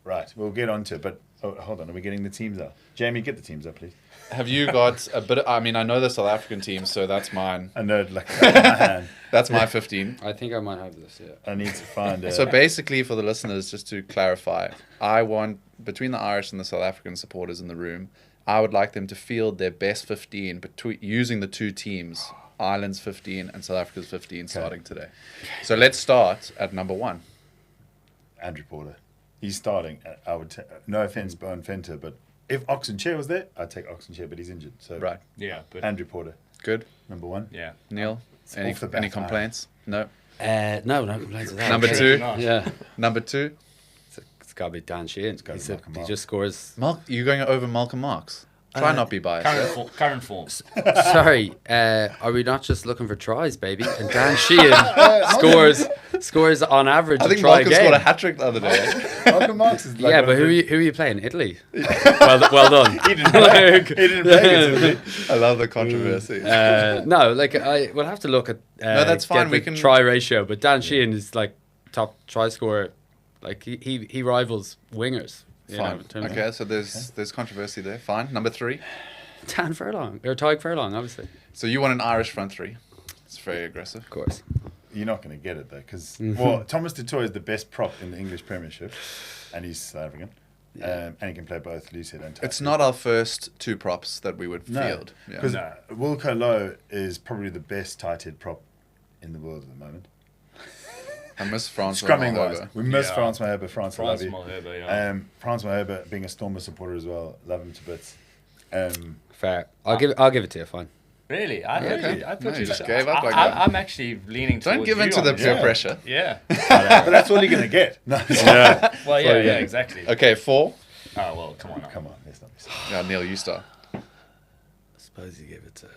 right, we'll get on to it. But hold on, are we getting the teams up? Jamie, get the teams up, please. Have you got a bit I know the South African team, so that's mine. I know, like, my hand. That's my 15. I think I might have this, yeah. I need to find. So basically, for the listeners, just to clarify, I want, between the Irish and the South African supporters in the room, I would like them to field their best 15 using the two teams, Ireland's 15 and South Africa's 15, starting today. So let's start at number 1. Andrew Porter. He's starting. I would no offense, Bowen Fenter, but if Oxenchair was there, I'd take Oxenchair, but he's injured. So Right. Yeah, but... Andrew Porter, Good. number 1. Yeah. Neil, any off the bat, complaints? No. No complaints with that. Number Okay. 2. Not. Yeah. Number 2. It's got to be Dan Sheehan. gotta be Malcolm He Marx. just scores. You're going over Malcolm Marx. Try not be biased. Current form. Sorry, are we not just looking for tries, baby? And Dan Sheehan scores on average I a think try a Malcolm game. scored a hat-trick the other day. Malcolm Marx is like Yeah, one but of who the- are you playing? Italy. well done. He didn't play. He didn't play it. I love the controversy. No, like we'll have to look at. No, that's fine, get we the can- try ratio, but Dan Sheehan is like top try scorer. Like he rivals wingers. You know, Fine. in terms of- Okay, so there's controversy there. Fine. Number 3. Dan Furlong or Tyg Furlong, obviously. So you want an Irish front 3. It's very aggressive. Of course. You're not going to get it though, because Mm-hmm. Thomas du Toit is the best prop in the English Premiership, and he's South African, and he can play both loosehead and tight. It's not our first 2 props that we would field. Yeah. because Wilco Lowe is probably the best tight head prop in the world at the moment. I miss France. Scrumming wise, we miss Yeah. France Maherbe. France, I love you. Malherbe, yeah. France Maherbe, being a Stormer supporter as well, love him to bits. Fair. I'll give it to you. Fine. Really? I okay. thought No, you you just gave up like that. I'm actually leaning towards Don't give you in to on the this. peer Yeah. pressure. Yeah. But that's all you're going to get. No. Well, yeah, exactly. Okay, 4. Oh, well, come on. Now. Come on, let's not be silly. Yeah, Neil, you start. I suppose you give it to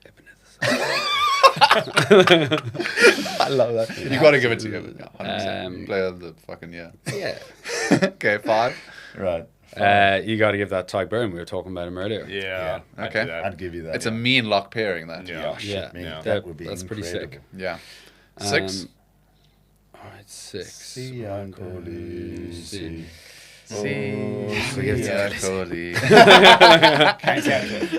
Ebenezer. I love that. You got to give it to him. Yeah, 100%. Player of the fucking year. Yeah. Okay, 5. Right. You got to give that Tyg Byrne. We were talking about him earlier. Yeah. I'd Okay. do that. I'd give you that. It's a mean lock pairing, that. Yeah. Yeah. Man, Yeah. that would be That's pretty incredible. sick. Yeah. 6. All right, 6. See, Uncle Lucy. Cody.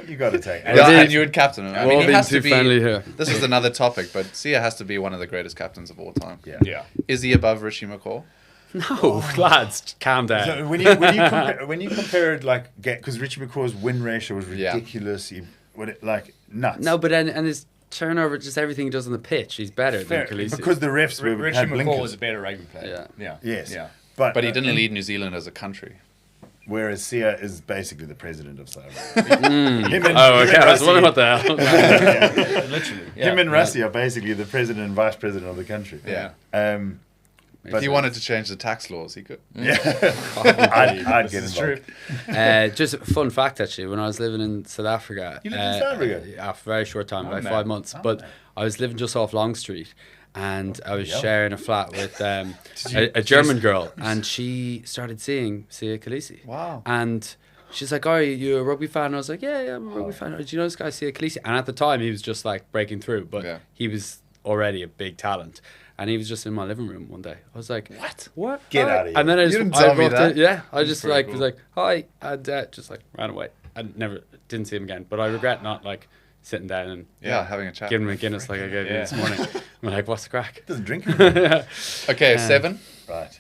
You got to take it. Yeah, and you would captain him. I We're mean, all he being has too to be. friendly here. This is another topic, but Sia has to be one of the greatest captains of all time. Yeah. Yeah. Is he above Richie McCaw? No, lads, calm down. So when you compare it like because Richie McCaw's win ratio was Yeah. ridiculous, like nuts. No, but and his turnover, just everything he does on the pitch, he's better Fair, than Khaleesi. because the refs were Richie had McCaw blinkers. was a better rugby player. Yeah. Yeah. Yes. Yeah. But But he didn't lead New Zealand as a country. Whereas Sia is basically the president of South Africa. Oh, okay. I was wondering what the hell. Literally. Him and Rassie are basically the president and vice president of the country. Yeah. If he wanted to change the tax laws, he could. Yeah, I'd get True. involved. Just a fun fact, actually. When I was living in South Africa, You lived in South Africa? yeah, for a very short time, like man. 5 months. Oh, But man. I was living just off Long Street, and I was yeah. sharing a flat with you- a German girl, and she started seeing Sia Khaleesi. Wow. And she's like, "Oh, are you a rugby fan?" And I was like, "Yeah, I'm a rugby fan." Do you know this guy, Sia Khaleesi? And at the time, he was just like breaking through, but Yeah. he was already a big talent. And he was just in my living room one day. I was like, What? Get Hi." out of here. And then I You just, didn't I tell me walked that. in- yeah, I just pretty like cool. was like, "Hi," and just like ran away. I didn't see him again. But I regret not like sitting down and Yeah, having a chat. giving him a Guinness like I gave you this morning. I'm like, "What's the crack?" Doesn't drink anymore. Okay, 7. Right.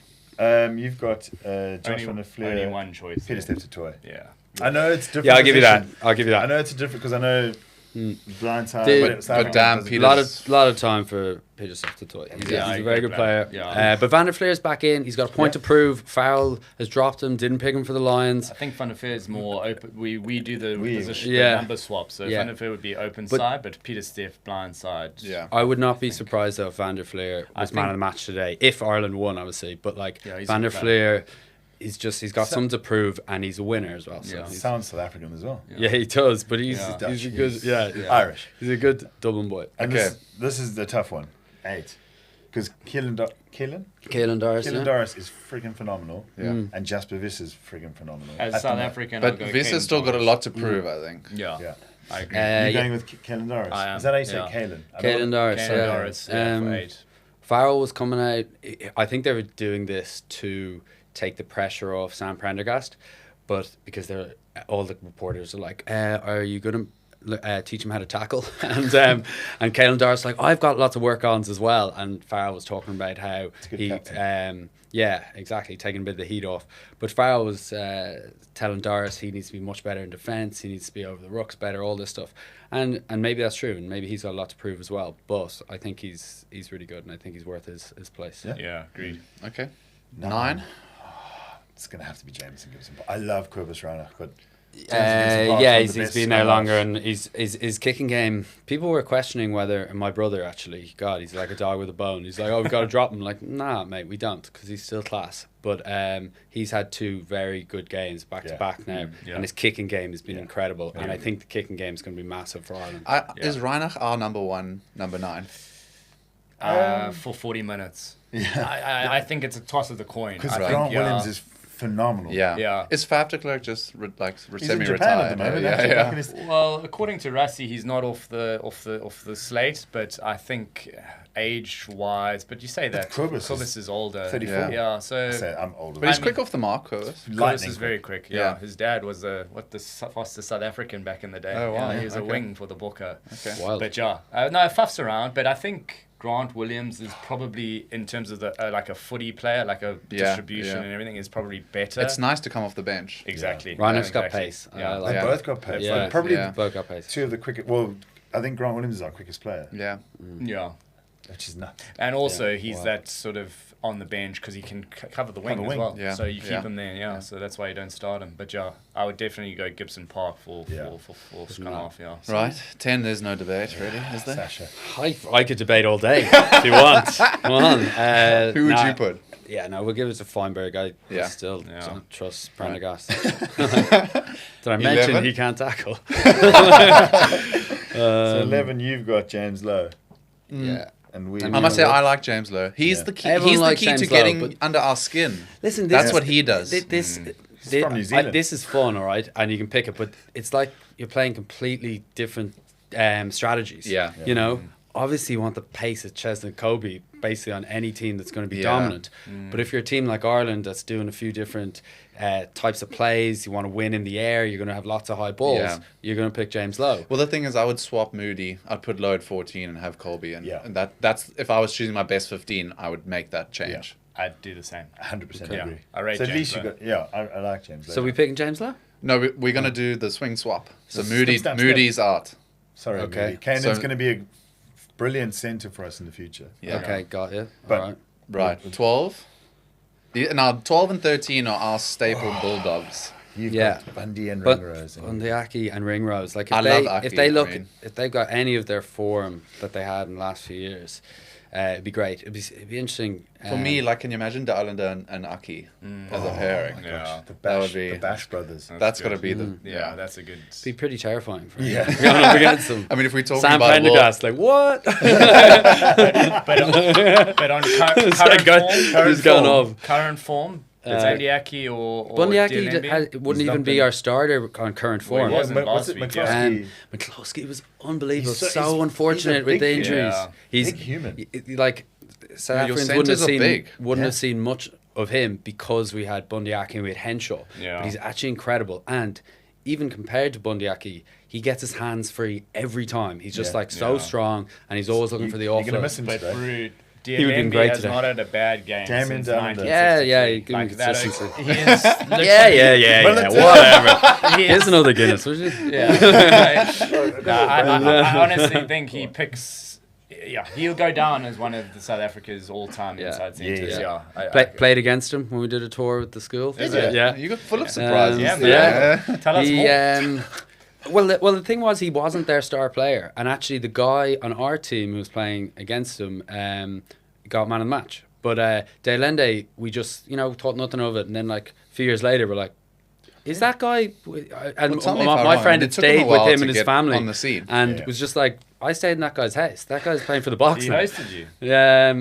You've got Josh van der Only Fleer, one choice. Peter Steph to toy. Yeah. I know it's different. Yeah, I'll give you that. position. I'll give you I that. know it's a different because I know blindside. Dude, but damn, A Peter- lot of time for Peter Steph to toy. He's, Yeah, he's a very good player. Yeah. But Van der Fleer's back in. He's got a point to prove. Farrell has dropped him. Didn't pick him for the Lions. I think Van der Veer is more open. We do the position, Yeah. the number swap. So Yeah. Van der Veer would be open But- side, but Peter Steph blind side. Yeah. I would not be surprised though if Van der Fleer I was man think- of the match today. If Ireland won, obviously. But like Yeah, he's Van a der good Fleer, he's got something to prove, and he's a winner as well. So Yeah. he's- Sounds South African as well. yeah, he does. But he's Yeah. he's a Dutch, good he's- Irish. He's a good Dublin boy. And Okay. this is the tough one. 8. Because Keelan Doris. Yeah. Doris is freaking phenomenal. Yeah. And Jasper Viss is freaking phenomenal. As At the South moment. African, But I'll go Viss has Kane still got a Doris. lot to prove, I think. Yeah. Yeah. I agree. You're yeah. going with Keelan Doris. I am, Is that how you say yeah. Keelan? Keelan Doris. Kane yeah. Doris, yeah, for Um, 8. Farrell was coming out. I think they were doing this to take the pressure off Sam Prendergast, but because all the reporters are like, "Are you going to teach him how to tackle?" and Caelan Doris like, "I've got lots of work-ons as well." And Farrell was talking about how good he, captain. yeah, exactly, taking a bit of the heat off. But Farrell was telling Doris he needs to be much better in defence. He needs to be over the rucks better, all this stuff. And maybe that's true, and maybe he's got a lot to prove as well. But I think he's really good, and I think he's worth his place. Yeah. Yeah, agreed. Okay. 9. It's going to have to be Jameson Gibson. I love Quibus Reinach, but Yeah, he's been there longer, and his kicking game. People were questioning whether, and my brother actually, God, he's like a dog with a bone. He's like, "Oh, we've got to drop him." Like, nah, mate, we don't, because he's still class. But he's had 2 very good games back to back now, Yeah. and his kicking game has been incredible. And I think the kicking game is going to be massive for Ireland. Is Reinach our number 1, number 9? For 40 minutes. I think it's a toss of the coin. because I think, Grant yeah. Williams is phenomenal. Yeah. Yeah. Is Faf de Klerk just He's in semi-retired? Japan at the moment. Yeah, actually, yeah. back in his- Well, according to Rassi, he's not off the slate, but I think age-wise, but you say that Quibus is older. 34. Yeah, so I say I'm older. But he's I mean- quick off the mark, Curtis. Quibus lightning is very quick. Yeah. Yeah. His dad was the fastest South African back in the day. Oh, wow. Yeah, he was a Okay. wing for the Booker. Okay. Wild. But yeah, no, Faf's around, but I think Grant Williams is probably, in terms of the like a footy player, like a distribution yeah. and everything, is probably better. It's nice to come off the bench. Exactly. Reinach's got exactly. pace. Yeah. I like They Yeah. both got pace. Yeah. Like, probably Yeah. both got pace. 2 of the quickest. Well, I think Grant Williams is our quickest player, Yeah. Yeah. which is nuts. And also, he's Wow. that sort of on the bench because he can cover the wing Cover as wing. well. Yeah. So you keep Yeah. him there, yeah. So that's why you don't start him. But yeah, I would definitely go Gibson Park for scrum off, yeah. So Right. 10, there's no debate, really, is there? Sasha. I could debate all day if you want. Come on. Who would you put? Yeah, no, we'll give it to Feinberg. I Yeah. still Yeah. don't trust Prendergast. Did I mention 11? he can't tackle? So 11, you've got James Lowe, Yeah. and we. I must say, I like James Lowe. He's Yeah. the key. Everyone He's the likes key James to Lowe, getting but- under our skin. Listen, That's what he does. This from New Zealand. this is fun, all right, and you can pick it, but it's like you're playing completely different strategies. Yeah. You know, obviously you want the pace of Chesney Kobe basically on any team that's going to be Yeah. dominant. But if you're a team like Ireland that's doing a few different types of plays, you want to win in the air, you're going to have lots of high balls, Yeah. you're going to pick James Lowe. Well, the thing is, I would swap Moody. I'd put Lowe at 14 and have Colby. And, Yeah. and that's if I was choosing my best 15, I would make that change. I'd do the same. 100% Yeah. agree. I rate so at James least you Lowe. got. Yeah, I like James Lowe. So we picking James Lowe? No, we're going to do the swing swap. So So Moody, Moody's out. Sorry, Okay. okay. Kanan's So- going to be a brilliant centre for us in the future. Yeah. Okay, got you. But- all right. Right. 12. Now, 12 and 13 are our staple Bulldogs. You've Yeah. got Bundy and But Ringrose. Bundy and Ringrose, like I love Aki, if they look, I mean. if they've got any of their form that they had in the last few years, it'd be great. It'd be interesting. For me, like, can you imagine De Allende and Aki as a pairing? Yeah. That would be. The Bash brothers. That's got to be the. Yeah, that's a good. It'd be pretty terrifying for Yeah. going up against them. I mean, if we're talking Sam about Prendergast, like what? But on It's current like form, he's gone off. current form, Bundy Aki or Bundyaki Dielembe? wouldn't even dumped be in. our starter on current Well, form. he wasn't What's last it, week, McCloskey? McCloskey was unbelievable. He's So he's unfortunate a with the big injuries. Yeah. He's Big human. Like South Yeah, your Africans wouldn't have centres are seen big. have seen much of him because we had Bundyaki and we had Henshaw. Yeah. But he's actually incredible. And even compared to Bundyaki, he gets his hands free every time. He's just Yeah. like so Yeah. strong, and he's always looking for the You're going to offload. miss him But today. Rude. He would've been Dielembe great has today. not had a bad game Damien since Dunn. 1963. Yeah, he give him Like that, consistency. he is Yeah, Well, whatever. He Here's is, another Guinness, would you? yeah. No, I honestly think he picks. Yeah, he'll go down as one of the South Africa's all-time Yeah. inside Yeah, centers. yeah. Played against him when we did a tour with the school. Is it? Yeah. You got full of surprises. Yeah, there. man. Tell us more. Well, the thing was he wasn't their star player, and actually the guy on our team who was playing against him got man of the match. But De Allende, we just thought nothing of it, and then like a few years later, we're like, is that guy? And Well, tell me if I'm my wrong. friend It had took him a stayed with while him to and his get family on the scene. and Yeah. was just like, I stayed in that guy's house. That guy's playing for the Box He now. hosted you. Yeah,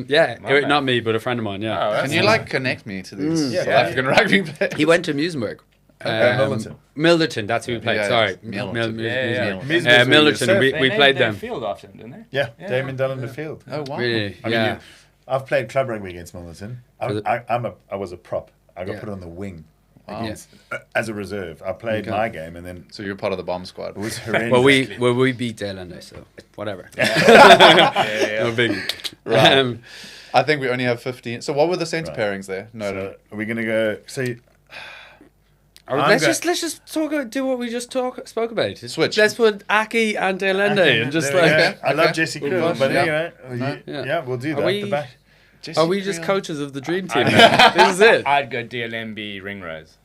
My man. not me, but a friend of mine. Yeah, Oh, that's Can you nice. like connect me to these Yeah, South yeah. African rugby players? he went to Musenberg. Milnerton. Milnerton, that's who we played. Yeah, Sorry, Milnerton. Milnerton. We They played named their them. field after him, didn't they? Yeah, Yeah. Damien Dunn in the field. Oh wow! Really? I mean, Yeah. I've played club rugby against Milnerton. I was a prop. I got Yeah. put on the wing Wow. against, as a reserve. I played Okay. my game and then So you're part of the bomb squad. it was horrendous. We beat Daylander, so whatever. Yeah. No big. Right. I think we only have 15. So what were the centre Right. pairings there? No, no. So are we going to go? See, Let's just do what we just spoke about. Switch. Let's put Aki and Daylander and just there we like. go. Okay, I love okay. Jesse We'll Krill, push, but yeah. anyway, Yeah. yeah, we'll do Are that. we- The back. Are we just Jesse coaches of the dream team now? This is it. I'd go Dielembe, Ringrose.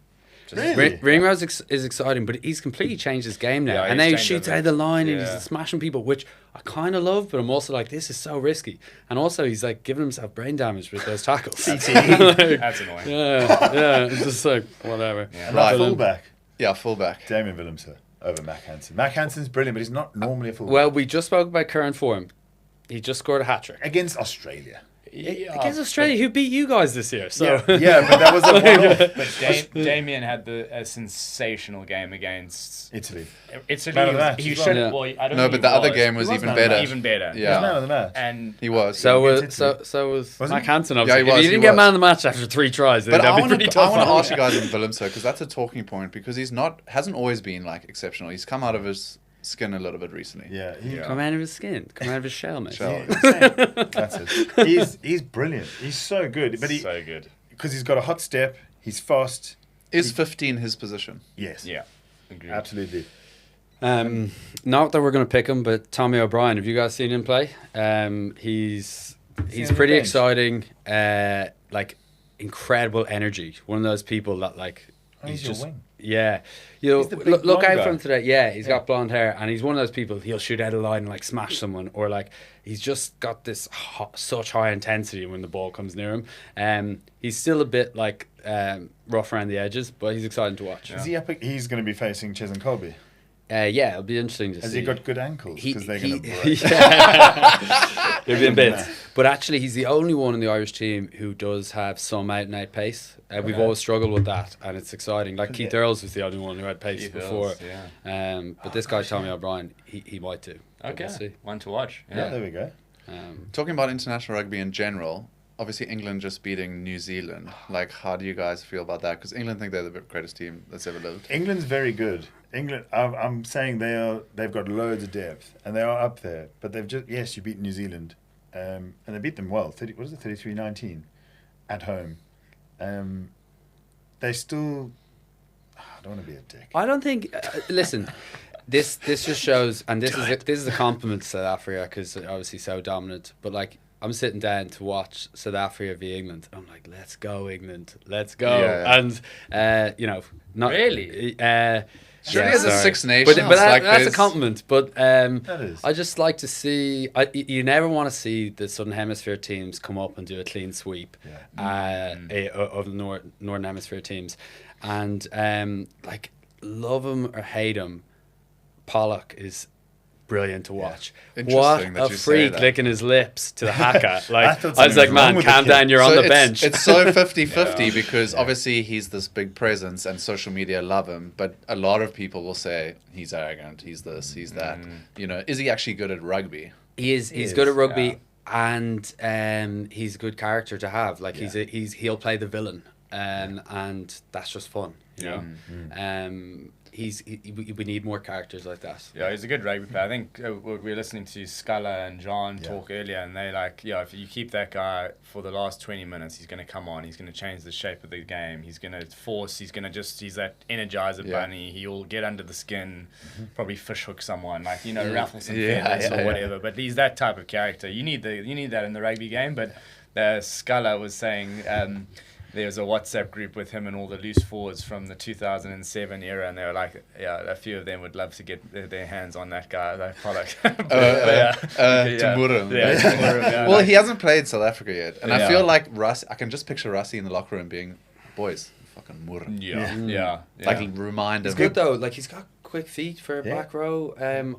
Really? Ringrose is exciting, but he's completely changed his game now. Yeah, and he's now he changed shoots it. out of the line and Yeah. he's smashing people, which I kind of love, but I'm also like, this is so risky. And also, he's like giving himself brain damage with those tackles. That's annoying. yeah, it's just like, whatever. Yeah. And Right. our fullback, Yeah, fullback. Damien Willemse over Mac Hansen. Mac Hansen's brilliant, but he's not normally a fullback. Well, we just spoke about current form. He just scored a hat trick. Against Australia. Against Australia, who beat you guys this year. So Yeah, but that was a one-off. But Damien had a sensational game against Italy. Italy. Man of the match He as well. should. Yeah. Well, I don't No, think but he the other was. game was He was even man of the better. match. Even better. He was Yeah. man of the match. And He was. So Against was Italy. so was Wasn't Mac he? Hansen. Yeah, Obviously. he was, If he you didn't get was. man of the match after 3 tries, then But that'd I be want pretty to tough. ask you guys in Willemse because that's a talking point because he's hasn't always been like exceptional. He's come out of his skin a little bit recently. Yeah, Come out of his skin. Come out of his shell, mate. Shell. That's it. He's brilliant. He's so good. But so good. because he's got a hot step, he's fast. Is 15 his position? Yes. Yeah. Agreed. Absolutely. Not that we're going to pick him, but Tommy O'Brien. Have you guys seen him play? He's Seen him pretty bench. exciting. Like incredible energy. One of those people that like He's your wing. Yeah, He's the big look blonde out guy. for him today. Yeah, he's got blonde hair, and he's one of those people. He'll shoot out of line and like smash someone, or like he's just got this such high intensity when the ball comes near him. He's still a bit like rough around the edges, but he's exciting to watch. Is he up? He's going to be facing Ches and Colby. Yeah, it'll be interesting to Has see. he got good ankles? He- Because they're he- going to break. Yeah. They've been bits. But actually, he's the only one in the Irish team who does have some out-and-out pace. We've Okay. always struggled with that, and it's exciting. Like Keith Earls was the only one who had pace Keith before. Earls, yeah. But this guy, Tommy O'Brien, he might do. But Okay. we'll see. One to watch. Yeah, Yeah. there we go. Talking about international rugby in general, obviously England just beating New Zealand. Like, how do you guys feel about that? Because England think they're the greatest team that's ever lived. England's very good. England, I'm saying they've got loads of depth and they are up there. But they've just you beat New Zealand, and they beat them well. 33-19 at home. They still. I don't want to be a dick. I don't think. Listen, this just shows, and this is a compliment to South Africa because they're obviously so dominant. But like, I'm sitting down to watch South Africa v England. I'm like, let's go England, let's go. And you know, not really. Surely as a Six Nations, but that's a compliment. But I just like to see. You never want to see the Southern Hemisphere teams come up and do a clean sweep of the Northern Hemisphere teams, and like love him or hate him, Pollock is brilliant to watch. What a freak licking his lips to the haka. Like I was like, man, calm down, you're on the bench. It's so 50-50 because obviously he's this big presence and social media love him, but a lot of people will say he's arrogant, he's this, he's that. You know, is he actually good at rugby? He's good at rugby, and he's a good character to have. Like he'll play the villain, and that's just fun. You know? We need more characters like that. Yeah, he's a good rugby player. I think we were listening to Scala and John talk earlier, and they like, if you keep that guy for the last 20 minutes, he's going to come on. He's going to change the shape of the game. He's going to force. He's going to he's that energizer bunny. He'll get under the skin, probably fish hook someone, like raffle some feathers or whatever. But he's that type of character. You need that in the rugby game. But Scala was saying. There's a WhatsApp group with him and all the loose forwards from the 2007 era, and they were like, a few of them would love to get their hands on that guy, that Pollock. Well, he hasn't played South Africa yet, and I feel like I can just picture Rusty in the locker room being, boys, fucking Murren. Like remind him. It's good though. Like he's got quick feet for a back row.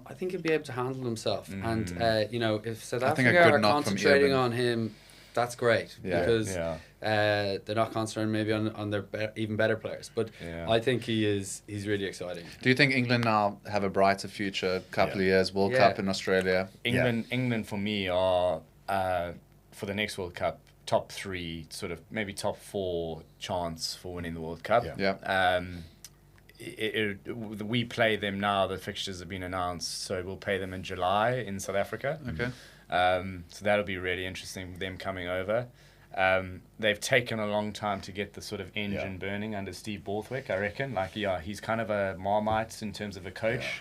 I think he'll be able to handle himself. And if South Africa are concentrating on him, that's great because they're not concentrating maybe on their even better players. But I think he's really exciting. Do you think England now have a brighter future? Couple of years, World Cup in Australia. England for me are for the next World Cup top 3, sort of maybe top 4 chance for winning the World Cup. We play them now. The fixtures have been announced, so we'll play them in July in South Africa. Okay. So that'll be really interesting, them coming over. They've taken a long time to get the sort of engine burning under Steve Borthwick, I reckon. Like, he's kind of a Marmite in terms of a coach.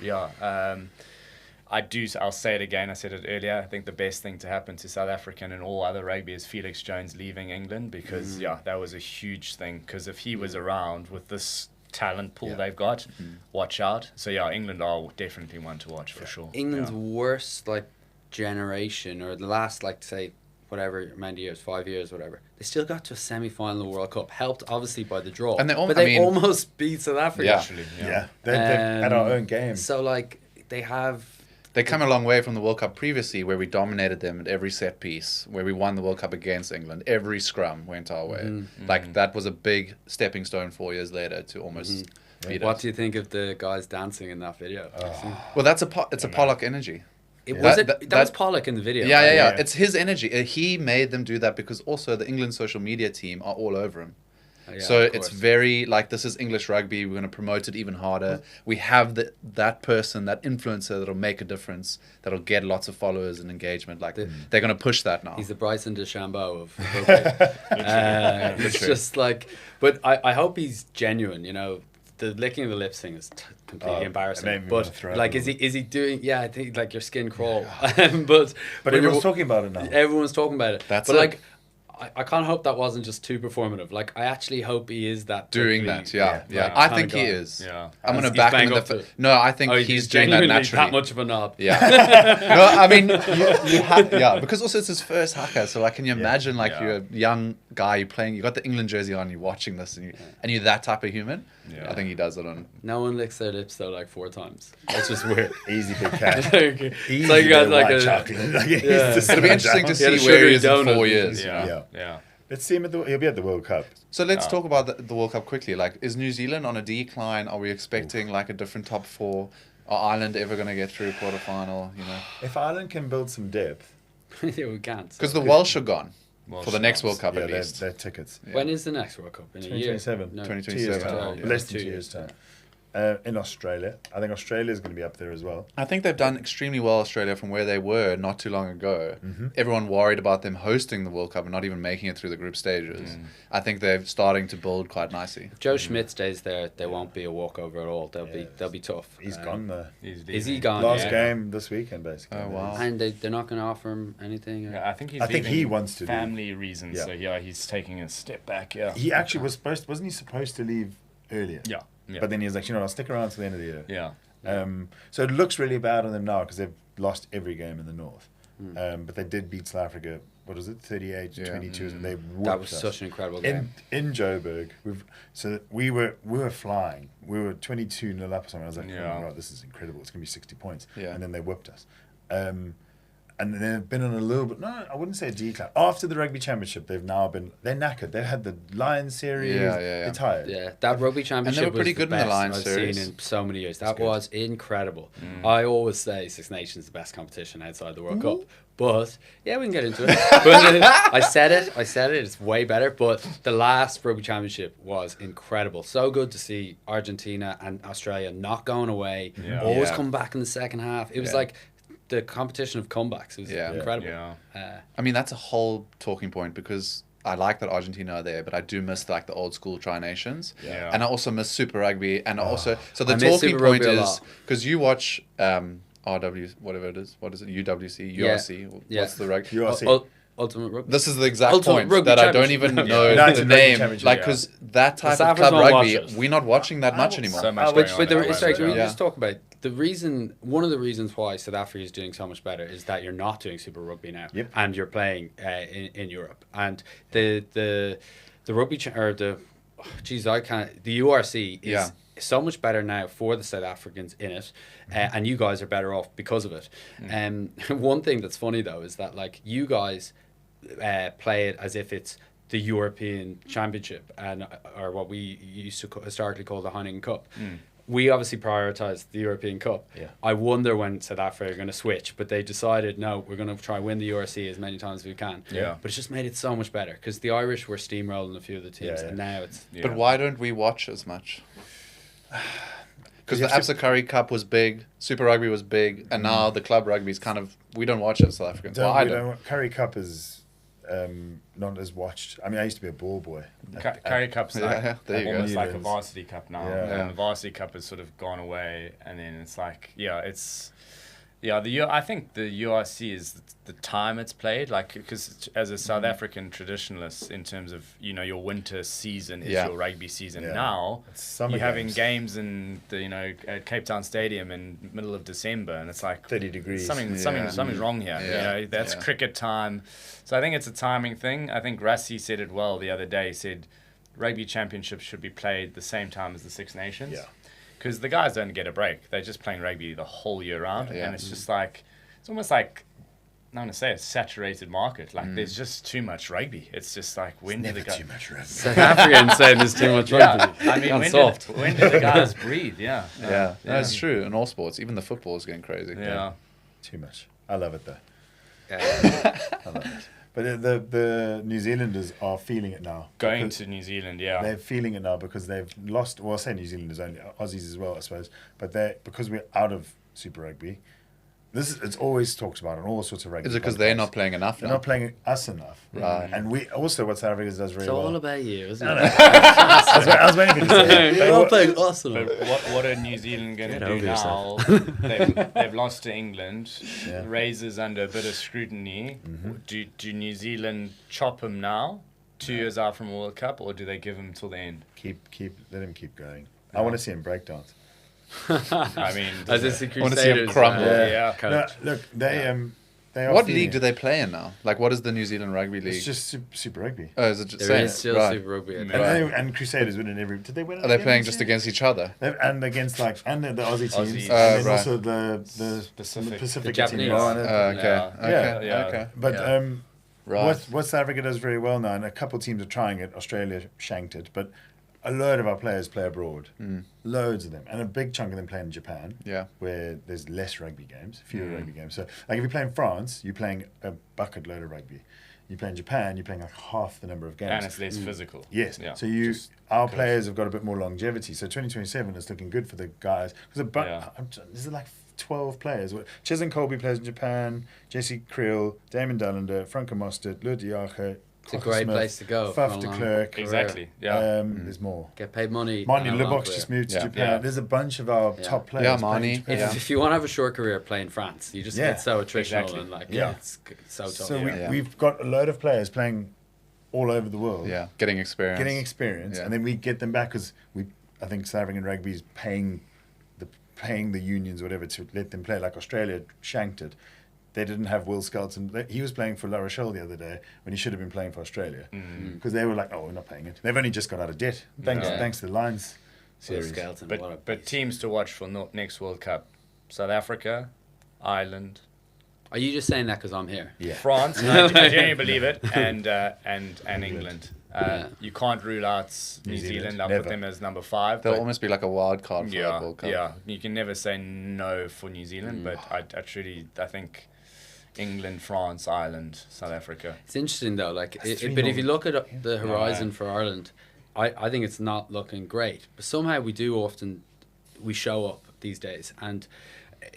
I'll say it again, I said it earlier, I think the best thing to happen to South African and all other rugby is Felix Jones leaving England, because, that was a huge thing. Because if he was around with this talent pool they've got, watch out. So, England are definitely one to watch for sure. England's worst, generation, or the last, say, whatever amount of years, 5 years, whatever, they still got to a semi-final of the World Cup, helped obviously by the draw, and they almost beat South Africa. Actually, they're at our own game. So they come a long way from the World Cup previously, where we dominated them at every set piece, where we won the World Cup against England. Every scrum went our way. That was a big stepping stone 4 years later to almost beat us. What do you think of the guys dancing in that video? Well, it's a Pollock energy. That was Pollock in the video. Yeah. It's his energy. He made them do that because also the England social media team are all over him. So it's very this is English rugby. We're going to promote it even harder. We have that person, that influencer that'll make a difference, that'll get lots of followers and engagement. They're going to push that now. He's the Bryson DeChambeau of rugby. It's just but I hope he's genuine. The licking of the lips thing is completely embarrassing. But is he doing? Yeah, I think your skin crawl. but everyone's talking about it now. Everyone's talking about it. That's it. I can't hope that wasn't just too performative. I actually hope he is that doing that. I think he is. Yeah, I'm going to back him. No, I think he's doing that naturally. That much of a knob. Yeah. No, I mean you have because also it's his first haka. So can you imagine you're a young guy, you're playing, you got the England jersey on, you're watching this, and you're that type of human. I think he does it on. No one licks their lips though 4 times. That's just weird. Easy big cat. Easy you got white chocolate. It'll be interesting to see where he is in 4 years. Yeah. Let's see him he'll be at the World Cup. So let's talk about the World Cup quickly. Is New Zealand on a decline? Are we expecting a different top 4? Are Ireland ever going to get through quarterfinal? If Ireland can build some depth, yeah, we can't. Because the Welsh are gone for the next World Cup at least. Their tickets. When is the next World Cup? In a year? 2027. No, 2027. Less than 2 years' time. in Australia. I think Australia is going to be up there as well. I think they've done extremely well, Australia, from where they were not too long ago. Mm-hmm. Everyone worried about them hosting the World Cup and not even making it through the group stages. I think they're starting to build quite nicely. If Joe Schmidt stays there, they won't be a walkover at all. They'll be tough. He's gone though. Is he gone? Last game this weekend, basically. Oh, wow. And they're not going to offer him anything? Or? Yeah, I think he wants to family reasons. Yeah. So he's taking a step back. Yeah. He actually wasn't he supposed to leave earlier? Yeah. But then he was like, I'll stick around till the end of the year. Yeah. So it looks really bad on them now because they've lost every game in the North. But they did beat South Africa, 38-22. They that was us. Such an incredible game. In Joburg. We were flying. We were 22-0 up or something. I was like, oh my God, this is incredible. It's going to be 60 points. Yeah. And then they whipped us. And they've been on a little bit, no, I wouldn't say a decline. After the Rugby Championship, they're knackered. They've had the Lions series. They're tired. Yeah, that Rugby Championship and they were pretty was good the in the best Lions I've series. seen in so many years. That was incredible. I always say Six Nations is the best competition outside the World Cup. But, yeah, we can get into it. But I said it. It's way better. But the last Rugby Championship was incredible. So good to see Argentina and Australia not going away. Always come back in the second half. It was like the competition of comebacks. It was incredible. Yeah. I mean, that's a whole talking point because I like that Argentina are there, but I do miss the old school Tri-Nations. Yeah. And I also miss Super Rugby. And also, so the I miss talking Super point Rugby a is, lot. because you watch RW, whatever it is. What is it? UWC? URC? What's the rugby? URC. Ultimate Rugby. This is the exact Ultimate point Rugby that I don't Championship. even know That's the a rugby name. championship, Like, because that type of South club Africans won't rugby, watch it. we're not watching that much anymore. So much But going on it's at like, once, we yeah. just talk about one of the reasons why South Africa is doing so much better is that you're not doing Super Rugby now, and you're playing in Europe, and the rugby the URC is so much better now for the South Africans in it, and you guys are better off because of it. One thing that's funny though is that like you guys play it as if it's the European Championship or what we used to historically call the Heineken Cup. We obviously prioritise the European Cup. Yeah. I wonder when South Africa are going to switch, but they decided, no, we're going to try and win the URC as many times as we can. Yeah. But it's just made it so much better because the Irish were steamrolling a few of the teams, and now it's... But why don't we watch as much? Because the Absa Curry Cup was big, Super Rugby was big, and now the club rugby is kind of... We don't watch it as South Africans. Well, I don't. Curry Cup is not as watched. I mean, I used to be a ball boy. Curry Cup's like there you go. almost like a Newlands. varsity cup now. Yeah. And the varsity cup has sort of gone away, and then it's like, I think the URC is the time it's played, like, because as a South African traditionalist, in terms of, your winter season is your rugby season. Yeah. Now It's summer you're having games. games in the at Cape Town Stadium in middle of December, and it's like 30 degrees. Something's wrong here. Yeah. That's cricket time. So I think it's a timing thing. I think Rassi said it well the other day. He said rugby championships should be played the same time as the Six Nations. Yeah. Because the guys don't get a break. They're just playing rugby the whole year round. Yeah. And it's just like, it's almost like, I'm going to say a saturated market. Like, there's just too much rugby. It's just like, when do the guys... too much rugby. South Africans saying there's too much rugby. I mean, when did the guys breathe? Yeah. Yeah, that's true. In all sports, even the football is getting crazy. Yeah. Too much. I love it though. Yeah. I love it. But the New Zealanders are feeling it now. Going Because to New Zealand, yeah. They're feeling it now because they've lost. Well, I say New Zealanders only, Aussies as well, I suppose. But because we're out of Super Rugby, it's always talked about on all sorts of rugby. Is it because they're podcasts. not playing enough They're now? not playing us enough. Right. And we also what South Africa does very It's well. all about you, isn't it? I was waiting for you to say You're that. all playing awesome. But what are New Zealand going to Get do over now? yourself. they've lost to England. Yeah. Raises under a bit of scrutiny. Do New Zealand chop him now, 2 years out from a World Cup, or do they give him till the end? Let him keep going. I want to see him break dance. I mean, As it's the I wanna see 'em Crusaders. crumble. Yeah. Coach. No, look, they are. What feeling league do it. they play in now? Like, what is the New Zealand Rugby League? It's just Super Rugby. Oh, is it just There saying is it? still Right. Super Rugby. I think. And Crusaders win in every. Did they win? Are they playing just against each other? And against the Aussie teams, Aussies. and then Right. also the Pacific. Pacific The team. Japanese. Okay. Yeah. Okay. But Yeah. Right. what South Africa does very well now, and a couple of teams are trying it. Australia shanked it, but a load of our players play abroad. Loads of them, and a big chunk of them play in Japan. Yeah. Where there's less rugby games, fewer rugby games. So, like if you play in France, you're playing a bucket load of rugby. You play in Japan, you're playing like half the number of games. And it's less physical. Yes. Yeah. So our players have got a bit more longevity. So 2027 is looking good for the guys. Is it like 12 players? Chesn Colby plays in Japan. Jesse Creel, Damon Dullander, Franco Mostert, Lud Diache. It's a great place to go. Faf de Klerk. Exactly. Yeah. There's more. Get paid money. Marnie Lubbock's just moved to Japan. Yeah. There's a bunch of our top players. Yeah, Marnie. If you want to have a short career, play in France. You just get so attritional and it's so tough. So we've got a load of players playing all over the world. Yeah, getting experience. And then we get them back because I think South African rugby is paying the unions or whatever to let them play. Like Australia shanked it. They didn't have Will Skelton. He was playing for La Rochelle the other day when he should have been playing for Australia because they were like, "Oh, we're not paying it." They've only just got out of debt thanks to the Lions series. But teams to watch for next World Cup: South Africa, Ireland. Are you just saying that because I'm here? Yeah. France, I genuinely believe it, and England. You can't rule out New Zealand. I'll put them as number 5. They'll almost be like a wild card for that World Cup. Yeah, you can never say no for New Zealand, but I think England, France, Ireland, South Africa. It's interesting though, but if you look at the horizon for Ireland, I think it's not looking great. But somehow we show up these days, and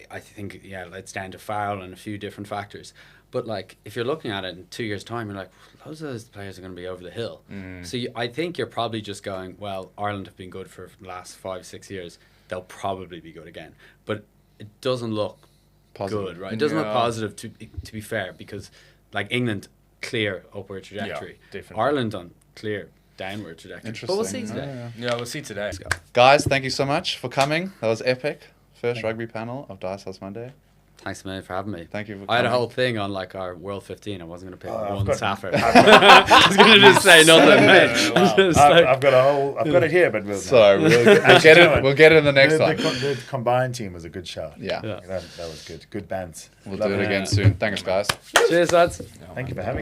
I think it's down to foul and a few different factors. But if you're looking at it in 2 years' time, you're like, loads of those players are going to be over the hill. So I think you're probably just going, well, Ireland have been good for the last 5-6 years. They'll probably be good again. But it doesn't look positive. Good, right? It doesn't look positive to be fair, because England, clear upward trajectory. Yeah, definitely. Ireland on clear downward trajectory. Interesting. But we'll see today. Yeah, we'll see today. Let's go. Guys, thank you so much for coming. That was epic. First rugby panel of Dice House Monday. Thanks, man, for having me. Thank you for I had a coming. whole thing on our World 15. I wasn't going to pick one Saffer. I was going to just say nothing, mate. I've got it here, but Sorry, we'll get it in the next one. The combined team was a good shot. Yeah. That was good. Good bands. We'll do it again soon. Thanks, guys. Cheers, lads. Thank you for having us.